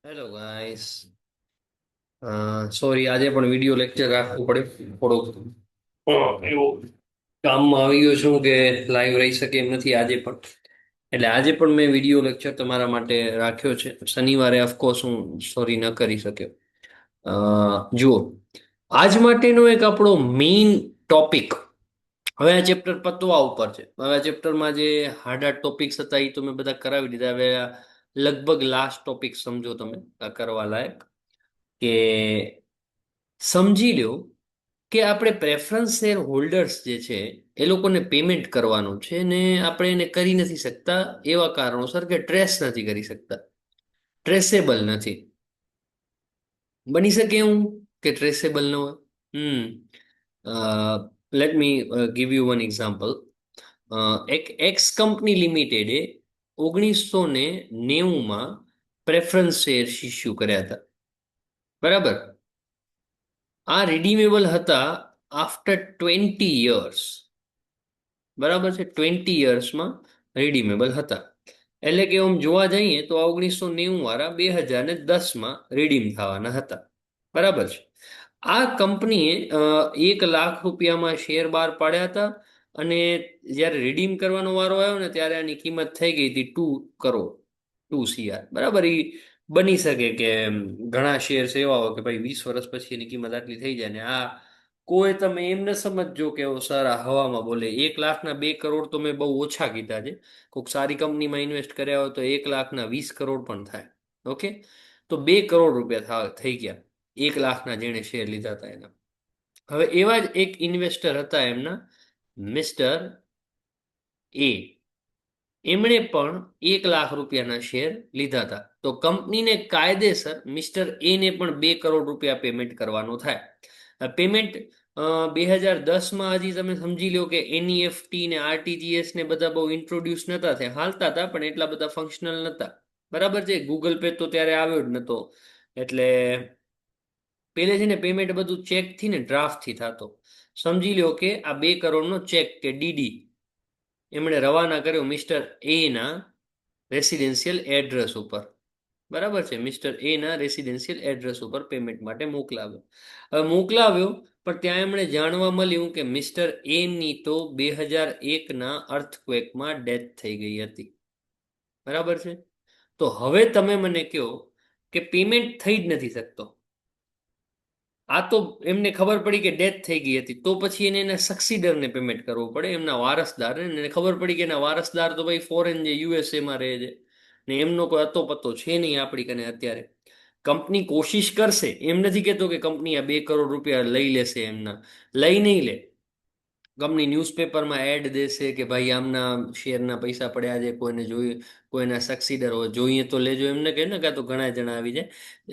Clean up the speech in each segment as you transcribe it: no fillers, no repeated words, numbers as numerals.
Hello guys. Sorry, આજે પણ video lecture રાખવું પડે. થોડોક એવું કામમાં આવી ગયો છું કે લાઈવ રહી શકે એમ નથી આજે પણ. એટલે આજે પણ મેં વિડીયો લેક્ચર તમારા માટે રાખ્યો છે. શનિવારે ઓફકોર્સ હું સોરી ન કરી શક્યો. જુઓ, આજ માટેનો એક આપણો મેઇન ટોપિક. હવે આ ચેપ્ટર પતવા ઉપર છે. હવે આ ચેપ્ટરમાં જે હાર્ડ હાર્ડ ટોપિક્સ હતા એ તો મેં બધા કરાવી દીધા. હવે આ લગભગ લાસ્ટ ટોપિક સમજો તમે આ કરવા લાયક. કે સમજી લ્યો કે આપણે પ્રેફરન્સ શેર હોલ્ડર્સ જે છે એ લોકોને પેમેન્ટ કરવાનું છે ને આપણે એને કરી નથી શકતા એવા કારણોસર કે ટ્રેસ નથી કરી શકતા, ટ્રેસેબલ નથી. બની શકે એવું કે ટ્રેસેબલ ન હોય. Hmm let me give you one example. એક એક્સ કંપની લિમિટેડે 1990માં પ્રેફરન્સ શેર ઇસ્યુ કર્યા હતા. બરાબર. આ રિડીમેબલ હતા આફ્ટર 20 યર્સ. બરાબર છે, 20 યર્સમાં રિડીમેબલ હતા. એટલે કે આમ જોવા જઈએ તો આ 1990 વાળા 2010માં રિડીમ થવાના હતા. બરાબર છે. આ કંપનીએ 1 લાખ રૂપિયામાં શેર બહાર પાડ્યા હતા. અને જ્યારે રિડીમ કરવાનો વારો આવ્યો ને ત્યારે આની કિંમત થઈ ગઈ હતી 2 કરોડ, 2 CR. બરાબર. એ બની શકે કે ઘણા શેર્સ એવા હોય કે ભાઈ 20 વર્ષ પછી એની કિંમત આટલી થઈ જાય ને આ કોઈ તમે એમ ન સમજજો કે સારા હવામાં બોલે. 1 લાખના 2 કરોડ તો મેં બહુ ઓછા કીધા છે. કોઈક સારી કંપનીમાં ઇન્વેસ્ટ કર્યા હોય તો 1 લાખના 20 કરોડ પણ થાય. ઓકે, તો 2 કરોડ રૂપિયા થઈ ગયા 1 લાખના જેણે શેર લીધા હતા એના. હવે એવા જ એક ઇન્વેસ્ટર હતા એમના, મિસ્ટર એ. એમણે પણ 1 લાખ રૂપિયાના શેર લીધા હતા. તો કંપનીને કાયદેસર મિસ્ટર એને પણ 2 કરોડ રૂપિયા પેમેન્ટ કરવાનું થાય. પેમેન્ટ 2010માં હજી તમે સમજી લો કે એનઈએફટી ને આરટીજીએસ ને બધા બહુ ઇન્ટ્રોડ્યુસ નતા થયા. હાલતા હતા પણ એટલા બધા ફંક્શનલ નતા. બરાબર છે. ગૂગલ પે તો ત્યારે આવ્યો જ નતો. એટલે પેલે છે ને પેમેન્ટ બધું ચેકથી ને ડ્રાફ્ટથી થતો. સમજી લો કે આ 2 કરોડનો ચેક કે ડીડી એમણે રવાના કર્યો મિસ્ટર એ ના રેસિડેન્શિયલ એડ્રેસ ઉપર. બરાબર છે. મિસ્ટર એ ના રેસિડેન્શિયલ એડ્રેસ ઉપર પેમેન્ટ માટે મોકલાવ્યો. હવે મોકલાવ્યો પણ ત્યાં એમણે જાણવા મળ્યું કે મિસ્ટર એ ની તો 2001ના અર્થક્વેકમાં ડેથ થઈ ગઈ હતી. બરાબર છે. તો હવે તમે મને કહો કે પેમેન્ટ થઈ જ નથી શકતો. આ તો એમને ખબર પડી કે ડેથ થઈ ગઈ હતી તો પછી એને એના સક્સીડરને પેમેન્ટ કરવું પડે, એમના વારસદારને. એને ખબર પડી કે એના વારસદાર તો ભાઈ ફોરેન જે યુએસએમાં રહે છે ને એમનો કોઈ અતો પત્તો છે નહીં આપણી કને અત્યારે. કંપની કોશિશ કરશે, એમ નથી કહેતો કે કંપની આ 2 કરોડ રૂપિયા લઈ લેશે એમના. લઈ નહીં લે. કંપની ન્યૂઝપેપરમાં એડ દેશે કે ભાઈ આમના શેરના પૈસા પડ્યા છે, કોઈને જોઈએ, કોઈના સક્સીડર હોય જોઈએ તો લેજો એમને કહે ને. કાં તો ઘણા જણા આવી જાય,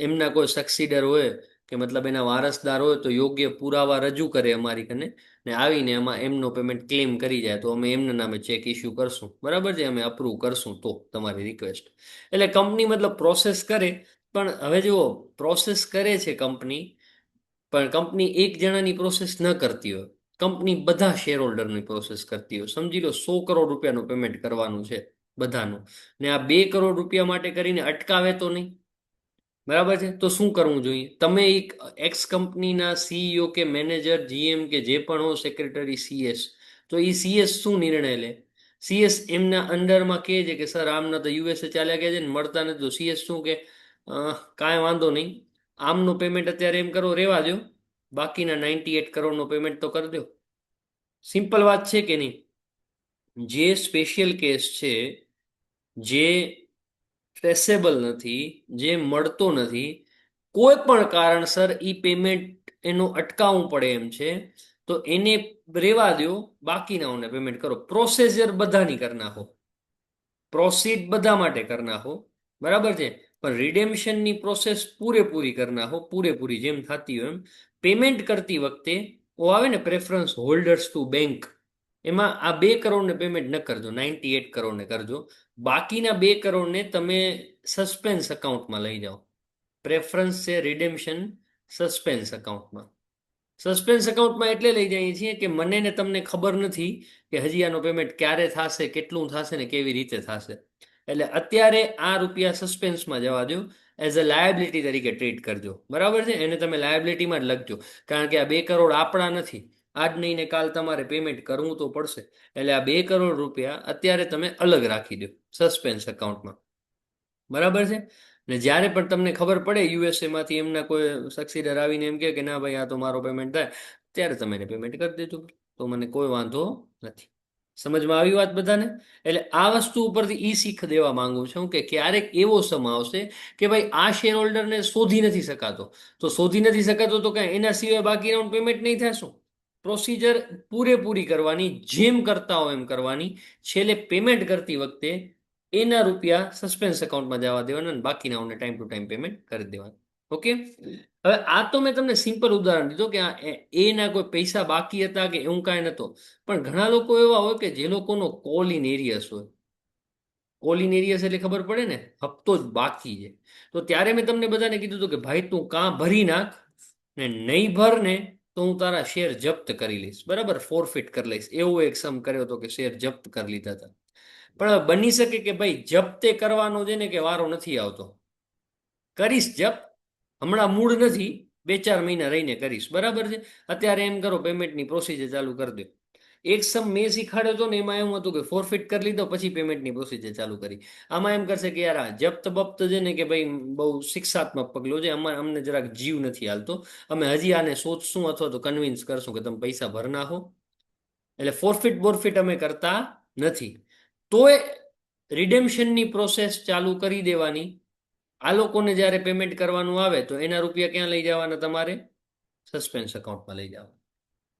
એમના કોઈ સક્સીડર હોય કે મતલબ એના વારસદાર હોય તો યોગ્ય પુરાવા રજૂ કરે અમારી કને ને આવીને એમાં એમનો પેમેન્ટ ક્લેમ કરી જાય તો અમે એમના નામે ચેક ઇસ્યુ કરશું. બરાબર છે. અમે અપ્રૂવ કરશું તો તમારી રિક્વેસ્ટ. એટલે કંપની મતલબ પ્રોસેસ કરે. પણ હવે જુઓ, પ્રોસેસ કરે છે કંપની, પણ કંપની એક જણાની પ્રોસેસ ન કરતી હોય. કંપની બધા શેર હોલ્ડરની પ્રોસેસ કરતી હોય. સમજી લો 100 કરોડ રૂપિયાનું પેમેન્ટ કરવાનું છે બધાનું, ને આ 2 કરોડ રૂપિયા માટે કરીને અટકાવે તો નહીં. બરાબર છે. તો શું કરવું જોઈએ? તમે એક એક્સ કંપનીના સીઈઓ કે મેનેજર, જીએમ કે જે પણ હો, સેક્રેટરી, સીએસ, તો એ સીએસ શું નિર્ણય લે? સીએસ એમના અંડરમાં કહે છે કે સર આમના તો યુએસએ ચાલ્યા ગયા છે ને મળતા નથી. તો સીએસ શું કે કાંઈ વાંધો નહીં, આમનું પેમેન્ટ અત્યારે એમ કરો રેવા દો, બાકીના 98 કરોડનું પેમેન્ટ તો કરી દો. સિમ્પલ વાત છે કે નહીં? જે સ્પેશિયલ કેસ છે, જે ટ્રેસેબલ નથી, જે મળતો નથી, કોઈ પણ કારણસર ઈ પેમેન્ટ એનું અટકાવવું પડે એમ છે, તો એને રેવા દો, બાકીનાઓને પેમેન્ટ કરો. પ્રોસેસર બધાની કરી નાખો, પ્રોસીડ બધા માટે કરી નાખો. બરાબર છે. પણ રિડેમ્શનની પ્રોસેસ પૂરેપૂરી કરી નાખો, પૂરેપૂરી જેમ થતી હોય એમ. પેમેન્ટ કરતી વખતે ઓ આવે ને પ્રેફરન્સ હોલ્ડર્સ ટુ બેંક, એમાં આ 2 કરોડને પેમેન્ટ ન કરજો, 98 કરોડને કરજો. બાકીના 2 કરોડને તમે સસ્પેન્સ અકાઉન્ટમાં લઈ જાઓ. પ્રેફરન્સ છે રિડેમ્શન સસ્પેન્સ અકાઉન્ટમાં. સસ્પેન્સ અકાઉન્ટમાં એટલે લઈ જઈએ છીએ કે મને ને તમને ખબર નથી કે હજી આનો પેમેન્ટ ક્યારે થશે, કેટલું થશે ને કેવી રીતે થશે. એટલે અત્યારે આ રૂપિયા સસ્પેન્સમાં જવા દો. એઝ અ લાયબિલિટી તરીકે ટ્રીટ કરજો, બરાબર છે? એને તમે લાયબિલિટીમાં જ લખજો, કારણ કે આ 2 કરોડ આપણા નથી. આજ નહીં ને કાલ તમારે પેમેન્ટ કરવું તો પડશે. એટલે આ 2 કરોડ રૂપિયા અત્યારે તમે અલગ રાખી દો સસ્પેન્સ એકાઉન્ટમાં, બરાબર છે? ને જ્યારે પણ તમને ખબર પડે યુએસએ માંથી એમના કોઈ સક્સીડર આવીને એમ કહે કે ના ભાઈ આ તો મારો પેમેન્ટ થાય, ત્યારે તમે એને પેમેન્ટ કરી દેજો, તો મને કોઈ વાંધો નથી. સમજમાં આવી વાત બધાને? એટલે આ વસ્તુ ઉપરથી ઈ શીખ દેવા માંગુ છું કે ક્યારેક એવો સમય આવશે કે ભાઈ આ શેર હોલ્ડરને શોધી નથી શકાતો. તો શોધી નથી શકાતો તો કાંઈ એના સિવાય બાકીના પેમેન્ટ નહીં થાય શું? પ્રોસિજર પૂરેપૂરી કરવાની, જેમ કરતા હોય એમ કરવાની. છેલ્લે પેમેન્ટ કરતી વખતે એના રૂપિયા સસ્પેન્સ એકાઉન્ટમાં જવા દેવાના અને બાકીનાઓને ટાઈમ ટુ ટાઈમ પેમેન્ટ કરી દેવાનું. ઓકે, હવે આ તો મેં તમને સિમ્પલ ઉદાહરણ દીધું કે એના કોઈ પૈસા બાકી હતા કે એવું કાંઈ નહોતું. પણ ઘણા લોકો એવા હોય કે જે લોકોનો કોલ ઇન એરિયસ હોય. કોલ ઇન એરિયસ એટલે ખબર પડે ને, હપ્તો જ બાકી છે. તો ત્યારે મેં તમને બધાને કીધું હતું કે ભાઈ તું કાં ભરી નાખ, ને નહીં ભર ને તો હું તારા શેર જપ્ત કરી લઈશ, બરાબર, ફોરફિટ કરી લઈશ. એવો એક સમ કર્યો હતો કે શેર જપ્ત કરી લીધા હતા. પણ હવે બની શકે કે ભાઈ જપ્તે કરવાનો છે ને કે વારો નથી આવતો. કરીશ જપ્ત, હમણાં મૂડ નથી, 2-4 મહિના રહીને કરીશ, બરાબર છે? અત્યારે એમ કરો પેમેન્ટની પ્રોસિજર ચાલુ કરી દો. એક સમ મેં શીખાડ્યો હતો ને એમાં એવું હતું કે ફોરફિટ કરી લીધો પછી પેમેન્ટની પ્રોસિજર ચાલુ કરી. આમાં એમ કરશે કે યાર આ જપ્ત બપ્ત છે ને કે ભાઈ બહુ શિક્ષાત્મક પગલું છે, અમને જરાક જીવ નથી હાલતો, અમે હજી આને સોચશું અથવા તો કન્વિન્સ કરશું કે તમે પૈસા ભર નાખો. એટલે ફોરફિટ બોરફિટ અમે કરતા નથી. તોય રિડેમ્શનની પ્રોસેસ ચાલુ કરી દેવાની. આ લોકોને જ્યારે પેમેન્ટ કરવાનું આવે તો એના રૂપિયા ક્યાં લઈ જવાના તમારે? સસ્પેન્સ એકાઉન્ટમાં લઈ જવાના.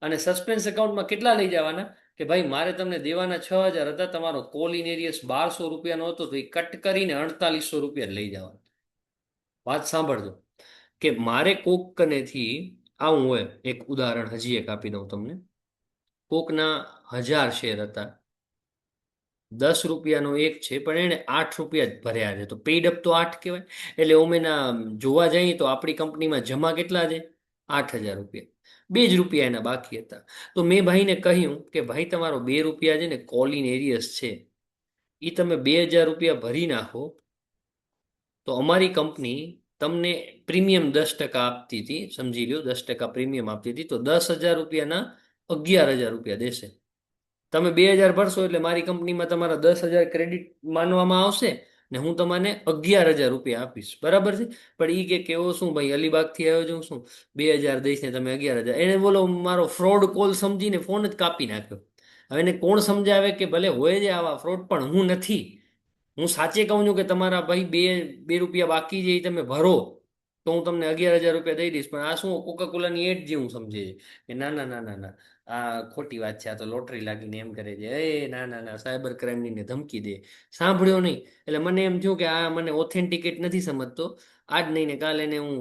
અને સસ્પેન્સ એકાઉન્ટમાં કેટલા લઈ જવાના? કે ભાઈ મારે તમને દેવાના 6,000 હતા, તમારો કોલ ઇન એરિયસ 1,200 રૂપિયાનો હતો, તો એ કટ કરીને 4,800 રૂપિયા લઈ જવાના. વાત સાંભળજો કે મારે કોક કનેથી આવું હોય, એક ઉદાહરણ હજી એક આપી દઉં તમને. કોકના 1,000 શેર હતા, 10 રૂપિયાનો એક છે પણ એને 8 રૂપિયા જ ભર્યા છે, તો પેડ અપ તો 8 કહેવાય. એટલે ઓમેના જોવા જઈએ તો આપણી કંપનીમાં જમા કેટલા છે? 8,000 રૂપિયા. 2 જ રૂપિયા એના બાકી હતા. તો મેં ભાઈને કહ્યું કે ભાઈ તમારો 2 રૂપિયા છે ને કોલિન એરિયસ છે, એ તમે 2,000 રૂપિયા ભરી નાખો તો અમારી કંપની તમને પ્રીમિયમ 10% આપતી હતી, સમજી લો 10% પ્રીમિયમ આપતી હતી, તો 10,000 રૂપિયાના 11,000 રૂપિયા દેશે. તમે 2,000 ભરશો એટલે મારી કંપનીમાં તમારા 10,000 ક્રેડિટ માનવામાં આવશે ને હું તમને 11,000 રૂપિયા આપીશ, બરાબર છે? પણ એ કે કેવો શું ભાઈ અલીબાગથી આવ્યો છું શું, 2,000 દઈશ ને તમે 11,000? એને બોલો મારો ફ્રોડ કોલ સમજીને ફોન જ કાપી નાખ્યો. હવે એને કોણ સમજાવે કે ભલે હોય છે આવા ફ્રોડ, પણ હું નથી. હું સાચે કહું છું કે તમારા ભાઈ બે બે રૂપિયા બાકી છે એ તમે ભરો તો હું તમને 11,000 રૂપિયા દઈ દઈશ. પણ આ શું કોકા કોલાની એડ જેવું સમજે છે કે ના ના ના ના ના, આ ખોટી વાત છે, આ તો લોટરી લાગીને એમ કરે છે, એ ના ના ના, સાયબર ક્રાઇમની ને ધમકી દે. સાંભળ્યો નહીં એટલે મને એમ થયું કે આ મને ઓથેન્ટિકેટ નથી સમજતો. આજ નહીં ને કાલે એને હું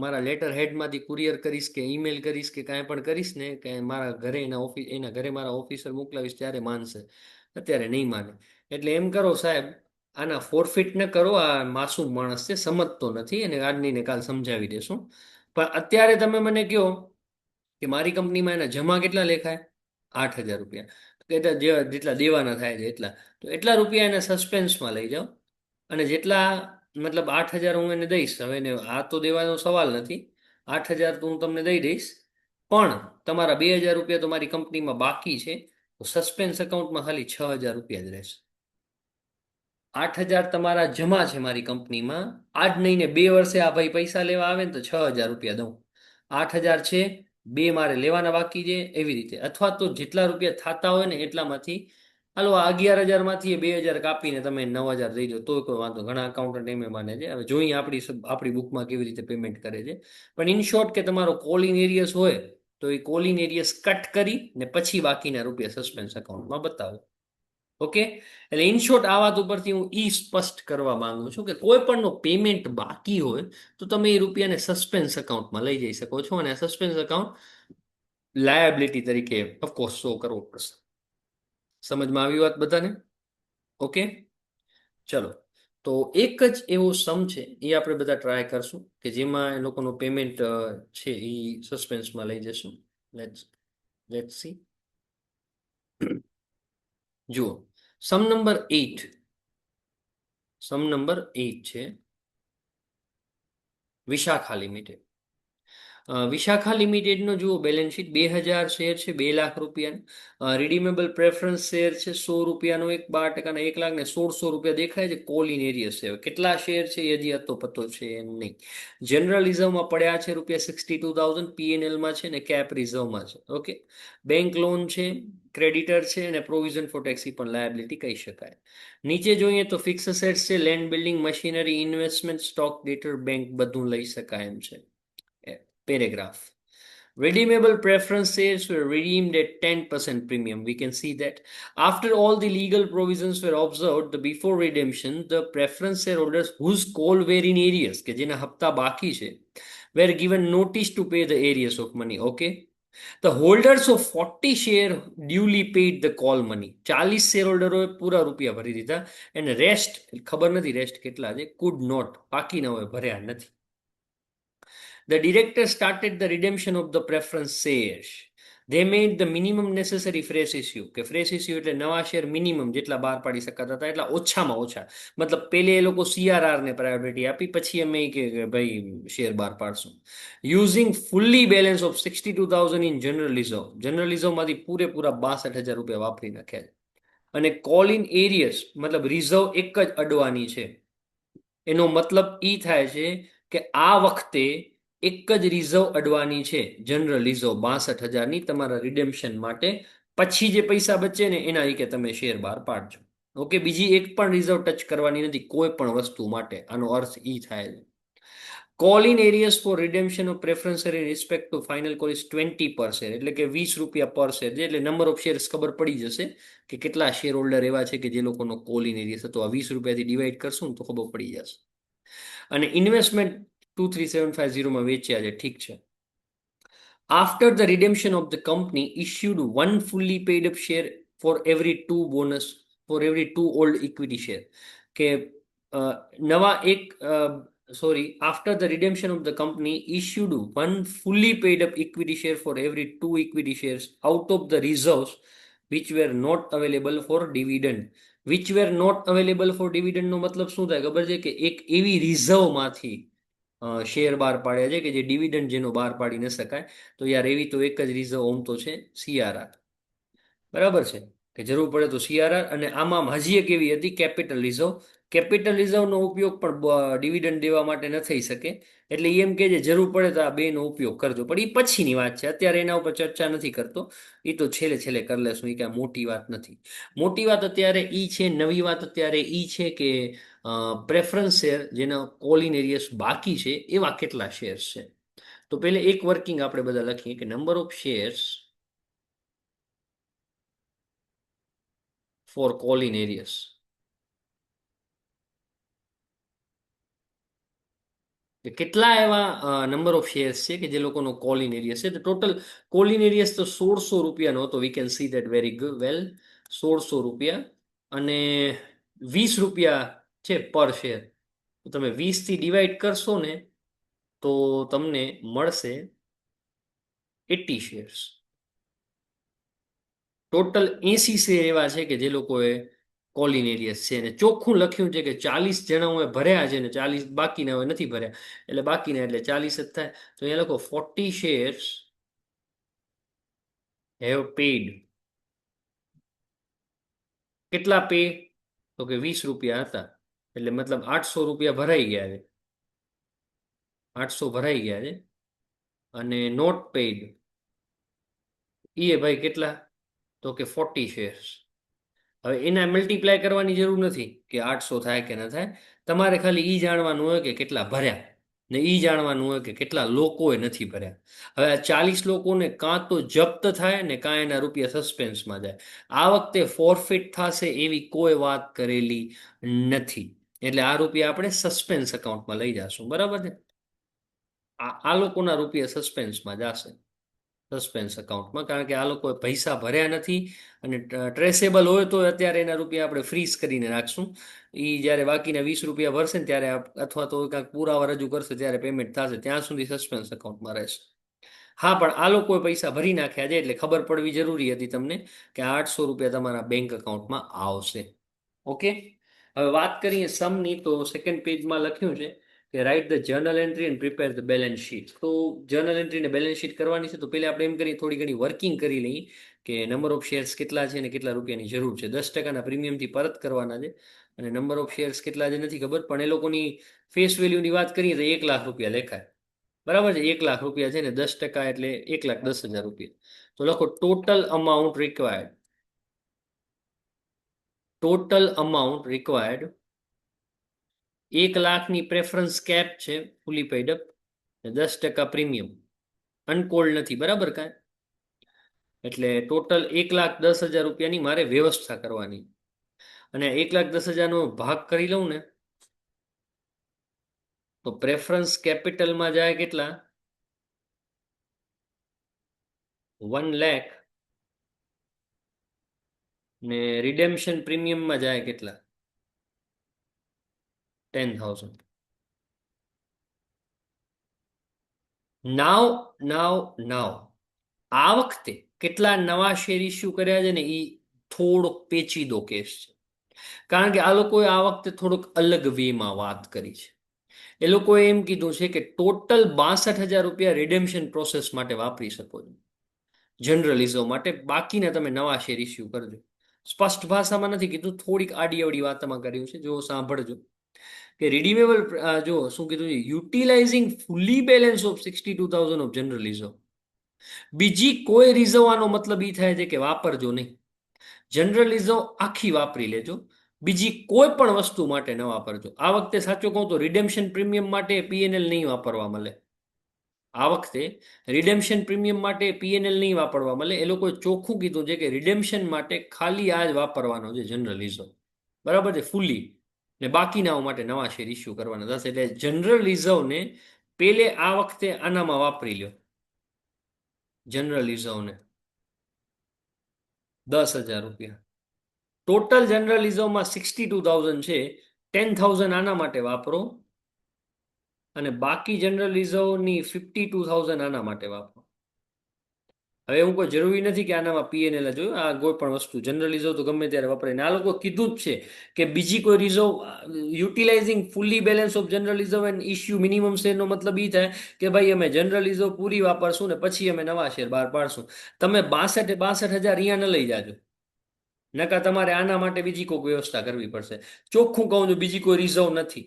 મારા લેટર હેડમાંથી કુરિયર કરીશ કે ઈમેલ કરીશ કે કાંઈ પણ કરીશ ને કે મારા ઘરે એના ઘરે મારા ઓફિસર મોકલાવીશ ત્યારે માનશે, અત્યારે નહીં માને. એટલે એમ કરો સાહેબ, આના ફોરફિટ ન કરો. આ માસૂમ માણસ છે, સમજતો નથી, અને આજની ને કાલ સમજાવી દેશું. પણ અત્યારે તમે મને કહો કે મારી કંપનીમાં એના જમા કેટલા લેખાય? 8,000 રૂપિયા. એટલે જેટલા દેવાના થાય છે એટલા, તો એટલા રૂપિયા એને સસ્પેન્સમાં લઈ જાઓ. અને જેટલા મતલબ 8,000 હું એને દઈશ, હવે એને આ તો દેવાનો સવાલ નથી, 8,000 તો હું તમને દઈ દઈશ. પણ તમારા 2,000 રૂપિયા તો મારી કંપનીમાં બાકી છે, તો સસ્પેન્સ એકાઉન્ટમાં ખાલી 6,000 રૂપિયા જ રહેશે. 8,000 તમારા જમા છે મારી કંપનીમાં. આજ નહીં ને 2 વર્ષે આ ભાઈ પૈસા લેવા આવે ને તો 6,000 રૂપિયા દઉં. 8,000 છે, બે મારે લેવાના બાકી છે, એવી રીતે. અથવા તો જેટલા રૂપિયા થતા હોય ને એટલામાંથી હાલો આ 11,000 માંથી 2,000 કાપીને તમે 9,000 દઈ દો તોય કોઈ વાંધો. ઘણા અકાઉન્ટન્ટ એમ માને છે. હવે જોઈએ આપણી બુકમાં કેવી રીતે પેમેન્ટ કરે છે. પણ ઇન શોર્ટ કે તમારો કોલિંગ એરિયસ હોય તો એ કોલિંગ એરિયસ કટ કરી ને પછી બાકીના રૂપિયા સસ્પેન્સ એકાઉન્ટમાં બતાવો. ઓકે, એટલે ઇન શોર્ટ આ વાત ઉપરથી હું ઈ સ્પષ્ટ કરવા માંગુ છું કે કોઈ પણનો પેમેન્ટ બાકી હોય તો તમે એ રૂપિયાને સસ્પેન્સ એકાઉન્ટમાં લઈ જઈ શકો છો, અને સસ્પેન્સ એકાઉન્ટ લાયબિલિટી તરીકે ઓફકોર્સ શો કરવો પડશે. સમજમાં આવી વાત બધાને? ઓકે, ચલો. તો એક જ એવો સમ છે એ આપણે બધા ટ્રાય કરશું કે જેમાં એ લોકોનું પેમેન્ટ છે એ સસ્પેન્સમાં લઈ જશું. Let's let's see. જુઓ, સમ નંબર 8. સમ નંબર 8 છે વિશાખા લિમિટેડ. વિશાખા લિમિટેડનો જુઓ બેલેન્સ શીટ, 2,000 શેર છે, 2 લાખ રૂપિયા. રિડીમેબલ પ્રેફરન્સ શેર છે 100 રૂપિયાનો, એક 12%, 1,16,000 રૂપિયા દેખાય છે. કોલ ઇન એરિયસ છે. હવે કેટલા શેર છે એ હજી હતો પતો છે એમ નહીં. જનરલ રિઝર્વમાં પડ્યા છે રૂપિયા 62,000, પીએનએલમાં છે ને કેપ રિઝર્વમાં છે. ઓકે. બેંક લોન છે, ક્રેડિટર છે અને પ્રોવિઝન ફોર ટેક્સ પણ લાયબિલિટી કહી શકાય. નીચે જોઈએ તો ફિક્સ એસેટ્સ છે, land, building, machinery, investment, stock, ડેટર, bank બધું લઈ શકાય એમ છે. Paragraph. Redeemable preference shares were redeemed at 10% premium. We can see that. After all the legal provisions were observed, before redemption, the preference shareholders whose call were in arrears, કે જેના હપ્તા બાકી છે, were given notice to pay the arrears of money. Okay. The holders of 40 share duly paid the call money. 40 શેરહોલ્ડરોએ પૂરા રૂપિયા ભરી દીધા અને રેસ્ટ ખબર નથી રેસ્ટ કેટલા છે, could not બાકી ના હોય, ભર્યા નથી. The directors started the redemption of the preference shares. They made the minimum necessary fresh issue. કે fresh issue એટલે નવા શેર મિનિમમ જેટલા બહાર પાડી શકાતા હતા એટલા ઓછામાં ઓછા. મતલબ પહેલે એ લોકો સીઆરઆર ને પ્રાયોરિટી આપી, પછી અમે કે ભાઈ શેર બહાર પાડશું. Using fully balance of 62,000 in general reserve. General રિઝર્વમાંથી પૂરેપૂરા 62,000 રૂપિયા વાપરી નાખ્યા છે. અને કોલ ઇન એરિયસ મતલબ રિઝર્વ એક જ અડવાની છે. એનો મતલબ એ થાય છે કે આ વખતે એક જ રિઝર્વ અડવાની છે, જનરલ રિઝર્વ 62,000ની તમારા રિડેમ્પશન માટે. પછી જે પૈસા બચે ને એના કે તમે શેર બહાર પાડજો. ઓકે. બીજી એક પણ રિઝર્વ ટચ કરવાની નથી કોઈ પણ વસ્તુ માટે. આનો અર્થ એ થાય છે. Call in arrears for redemption of preference share in respect to final call is 20 per share, એટલે કે 20 રૂપિયા પર શેર છે. એટલે નંબર ઓફ શેર્સ ખબર પડી જશે કે કેટલા શેર હોલ્ડર એવા છે કે જે લોકોનો કોલ ઇન એરિયસ હતો. આ 20 રૂપિયાથી ડિવાઈડ કરશું ને તો ખબર પડી જશે. અને ઇન્વેસ્ટમેન્ટ 23,750 વેચ્યા છે. ઠીક છે. After the redemption of the company issued one fully paid up share for every two bonus, for every two old equity share. કે નવા એક sorry, after the redemption of the company issued one fully paid up equity share for every two equity shares out of the reserves which were not available for dividend. Which were not available for dividend નો મતલબ શું થાય ખબર છે? કે એક એવી રિઝર્વમાંથી share બહાર પાડ્યા છે કે જે ડિવિડન્ડ જેનો બહાર પાડી ન શકાય. તો યાર એવી તો એક જ રિઝર્વ ઓમ તો છે સીઆરઆર. બરાબર છે કે જરૂર પડે તો સીઆરઆર. અને આમાં હજી એક એવી હતી કેપિટલ રિઝર્વ. કેપિટલ રિઝર્વનો ઉપયોગ પણ ડિવિડન્ડ દેવા માટે ન થઈ શકે. એટલે એમ કે જે જરૂર પડે તો આ બેનો ઉપયોગ કરજો. પણ એ પછીની વાત છે, અત્યારે એના ઉપર ચર્ચા નથી કરતો. એ તો છેલ્લે છેલ્લે કરી લેશું. એ કાંઈ મોટી વાત નથી. મોટી વાત અત્યારે ઈ છે, નવી વાત અત્યારે ઈ છે કે પ્રેફરન્સ શેર જેના કોલ ઇન એરિયસ બાકી છે એવા કેટલા શેર્સ છે. તો પહેલે એક વર્કિંગ આપણે બધા લખીએ કે number of shares for call in arrears. કેટલા એવા નંબર ઓફ શેર્સ છે કે જે લોકોનો કોલ ઇન એરિયસ છે. ટોટલ કોલ ઇન એરિયસ તો 1,600 રૂપિયાનો હતો. We can see that very good well. 1,600 રૂપિયા અને 20 રૂપિયા છે પર શેર. તમે 20થી ડિવાઈડ કરશો ને તો તમને મળશે 80 શેર્સ. ટોટલ 80 શેર એવા છે કે જે લોકોએ કોલિન એરિયસ છે. અને ચોખ્ખું લખ્યું છે કે 40 જણાઓએ ભર્યા છે ને 40 બાકીના હવે નથી ભર્યા. એટલે બાકીના એટલે 40 જ થાય. તો અહીંયા લખો 40 શેર્સ હેવ પેડ. કેટલા પે? તો કે 20 રૂપિયા હતા. એટલે મતલબ 800 રૂપિયા ભરાઈ ગયા છે. 800 ભરાઈ ગયા છે. અને નોટ પેઇડ એ ભાઈ કેટલા? તો કે 40 શેર્સ. હવે એના મલ્ટીપ્લાય કરવાની જરૂર નથી કે 800 થાય કે ન થાય. તમારે ખાલી ઈ જાણવાનું હોય કે કેટલા ભર્યા ને ઈ જાણવાનું હોય કે કેટલા લોકોએ નથી ભર્યા. હવે આ 40 લોકોને કાં તો જપ્ત થાય ને કાં એના રૂપિયા સસ્પેન્સમાં જાય. આ વખતે ફોરફિટ થશે એવી કોઈ વાત કરેલી નથી. એટલે આ રૂપિયા આપણે સસ્પેન્સ એકાઉન્ટમાં લઈ જશું. બરાબર છે. આ લોકોના રૂપિયા સસ્પેન્સમાં જશે. સસ્પેન્સ એકાઉન્ટમાં, કારણ કે આ લોકોએ પૈસા ભર્યા નથી. અને ટ્રેસેબલ હોય તો અત્યારે એના રૂપિયા આપણે ફ્રીઝ કરીને રાખશું. એ જ્યારે બાકીના 20 રૂપિયા ભરશે ને ત્યારે અથવા તો કાંઈક પુરાવા રજૂ કરશે ત્યારે પેમેન્ટ થશે. ત્યાં સુધી સસ્પેન્સ એકાઉન્ટમાં રહેશે. હા, પણ આ લોકોએ પૈસા ભરી નાખ્યા છે એટલે ખબર પડવી જરૂરી હતી તમને કે 800 રૂપિયા તમારા બેંક એકાઉન્ટમાં આવશે. ઓકે. હવે વાત કરીએ સમની તો સેકન્ડ પેજમાં લખ્યું છે કે write the journal entry and prepare the balance sheet. તો જર્નલ એન્ટ્રી ને બેલેન્સ શીટ કરવાની છે, તો પહેલા આપણે એમ કરીએ, થોડી ઘણી વર્કિંગ કરી લઈએ કે નંબર ઓફ શેર્સ કેટલા છે અને કેટલા રૂપિયાની જરૂર છે. 10% પ્રીમિયમથી પરત કરવાના છે અને નંબર ઓફ શેર્સ કેટલા છે નથી ખબર, પણ એ લોકોની ફેસ વેલ્યુની વાત કરીએ તો 1,00,000 રૂપિયા લેખાય. બરાબર છે, 1,00,000 રૂપિયા છે ને 10% એટલે 1,10,000 રૂપિયા. તો લખો total amount required. Total amount required 1,00,000ની પ્રેફરન્સ કેપ છે, ફૂલી પેઇડ અપ, 10% પ્રીમિયમ, અનકોલ્ડ નથી. બરાબર કાંઈ? એટલે ટોટલ 1,10,000 રૂપિયાની મારે વ્યવસ્થા કરવાની. અને 1,10,000નો ભાગ કરી લઉં ને, તો પ્રેફરન્સ કેપિટલમાં જાય કેટલા? 1,00,000. ને રિડેમ્પશન પ્રીમિયમમાં જાય કેટલા? 10,000. નાવ આ વખતે કેટલા નવા શેર ઇસ્યુ કર્યા છે ને, એ થોડોક પેચીદો કેસ છે. કારણ કે આ લોકોએ આ વખતે થોડોક અલગ વેમાં વાત કરી છે. એ લોકોએ એમ કીધું છે કે ટોટલ 62,000 રૂપિયા રિડેમ્પશન પ્રોસેસ માટે વાપરી શકો છો, જનરલિઝમ માટે. બાકીના તમે નવા શેર ઇસ્યુ કરજો. સ્પષ્ટ ભાષામાં નથી કીધું, થોડીક આડી અવડી વાતમાં કર્યું છે. જો સાંભળજો કે રિડીમેબલ, જો શું કીધું છે, utilizing fully balance of 62,000 of general reserve. બીજી કોઈ રિઝર્વ આનો મતલબ એ થાય છે કે વાપરજો નહીં. જનરલ રિઝર્વ આખી વાપરી લેજો, બીજી કોઈ પણ વસ્તુ માટે ન વાપરજો. આ વખતે સાચું કહું તો રિડેમ્પશન પ્રીમિયમ માટે પીએનએલ નહીં વાપરવા મળે. આ વખતે રિડેમ્પશન પ્રીમિયમ માટે પીએનએલ નહીં વાપરવા મળે. એ લોકોએ ચોખ્ખું કીધું છે કે રિડેમ્પશન માટે ખાલી આ જ વાપરવાનો છે, જનરલ રિઝર્વ. બરાબર છે, ફૂલી. ને બાકીનાઓ માટે નવા શેર ઇસ્યુ કરવાના થશે. એટલે જનરલ રિઝર્વને પેલે આ વખતે આનામાં વાપરી લ્યો. જનરલ રિઝર્વને 10,000 રૂપિયા. ટોટલ જનરલ રિઝર્વમાં 62,000 છે, 10,000 આના માટે વાપરો અને બાકી જનરલ રિઝર્વની 52,000 આના માટે વાપરો. હવે હું કોઈ જરૂરી નથી કે આનામાં પીએનએલ જ હોય. આ કોઈ પણ વસ્તુ જનરલ રિઝર્વ તો ગમે ત્યારે વપરાય. આ લોકો કીધું જ છે કે બીજી કોઈ reserve, utilizing fully balance of general reserve and issue minimum શેરનો મતલબ એ થાય કે ભાઈ અમે જનરલ રિઝર્વ પૂરી વાપરશું ને પછી અમે નવા શેર બહાર પાડશું. તમે 62,000 અહીંયા ન લઈ જાજો, નકા તમારે આના માટે બીજી કોઈ વ્યવસ્થા કરવી પડશે. ચોખ્ખું કહું છું, બીજી કોઈ રિઝર્વ નથી.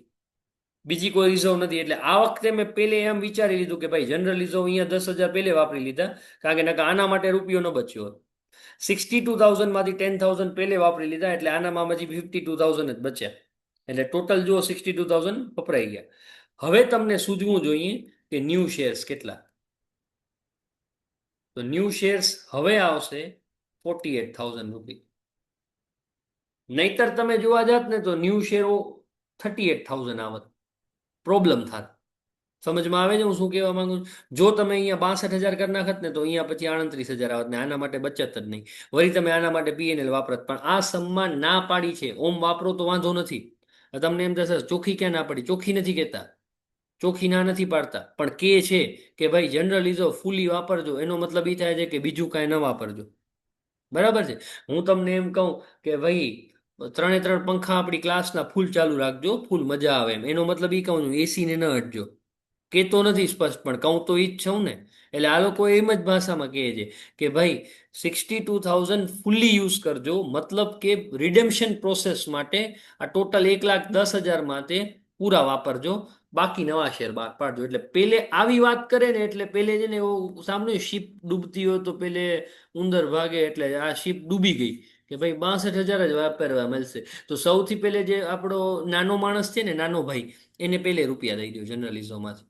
બીજી કોઈ રિઝર્વ નથી. એટલે આ વખતે મેં પહેલે એમ વિચારી લીધું કે ભાઈ જનરલ રિઝર્વ અહીંયા 10,000 પહેલે વાપરી લીધા, કારણ કે નકા આના માટે રૂપિયો ન બચ્યો હોત. 62,000માંથી 10,000 પહેલે વાપરી લીધા, એટલે આનામાં હજી 52,000 જ બચ્યા. એટલે ટોટલ જુઓ 62,000 વપરાઈ ગયા. હવે તમને સૂઝવું જોઈએ કે ન્યૂ શેર્સ કેટલા. તો ન્યૂ શેર્સ હવે આવશે 48,000 રૂપિયા. નહીતર તમે જોવા જાત ને તો ન્યૂ શેરો 38,000 આવત. પ્રોબ્લેમ થાત. સમજમાં આવે છે હું શું કહેવા માંગુ છું? જો તમે અહીંયા 62,000 કરી નાખત ને તો અહીંયા પછી 38,000 આવત ને આના માટે બચત જ નહીં. વળી તમે આના માટે પીએનએલ વાપરત. પણ આ સમ્માન ના પાડી છે. ઓમ વાપરો તો વાંધો નથી. તમને એમ થશે ચોખ્ખી ક્યાં ના પાડી? ચોખ્ખી નથી કહેતા, ચોખ્ખી ના નથી પાડતા, પણ કે છે કે ભાઈ જનરલ રિઝર્વ ફૂલી વાપરજો. એનો મતલબ એ થાય છે કે બીજું કાંઈ ન વાપરજો. બરાબર છે. હું તમને એમ કહું કે ભાઈ 3 પંખા આપણી ક્લાસના ફૂલ ચાલુ રાખજો, ફૂલ મજા આવે એમ, એનો મતલબ એ કહું છું એસીને ન હટજો. કહેતો નથી સ્પષ્ટ, પણ કહું તો એ જ છું ને. એટલે આ લોકો એમ જ ભાષામાં કહે છે કે ભાઈ 62,000 ફૂલ્લી યુઝ કરજો, મતલબ કે રિડેમ્પશન પ્રોસેસ માટે આ ટોટલ 1,10,000 માટે પૂરા વાપરજો, બાકી નવા શેર બહાર પાડજો. એટલે પેલે આવી વાત કરે ને એટલે પેલે છે ને એવું સાંભળ્યું, શીપ ડૂબતી હોય તો પેલે ઉંદર ભાગે. એટલે આ શીપ ડૂબી ગઈ કે ભાઈ 62,000 જ વાપરવા મળશે. તો સૌથી પહેલે જે આપણો નાનો માણસ છે ને, નાનો ભાઈ, એને પહેલે રૂપિયા દઈ દો જર્નલિઝમમાંથી.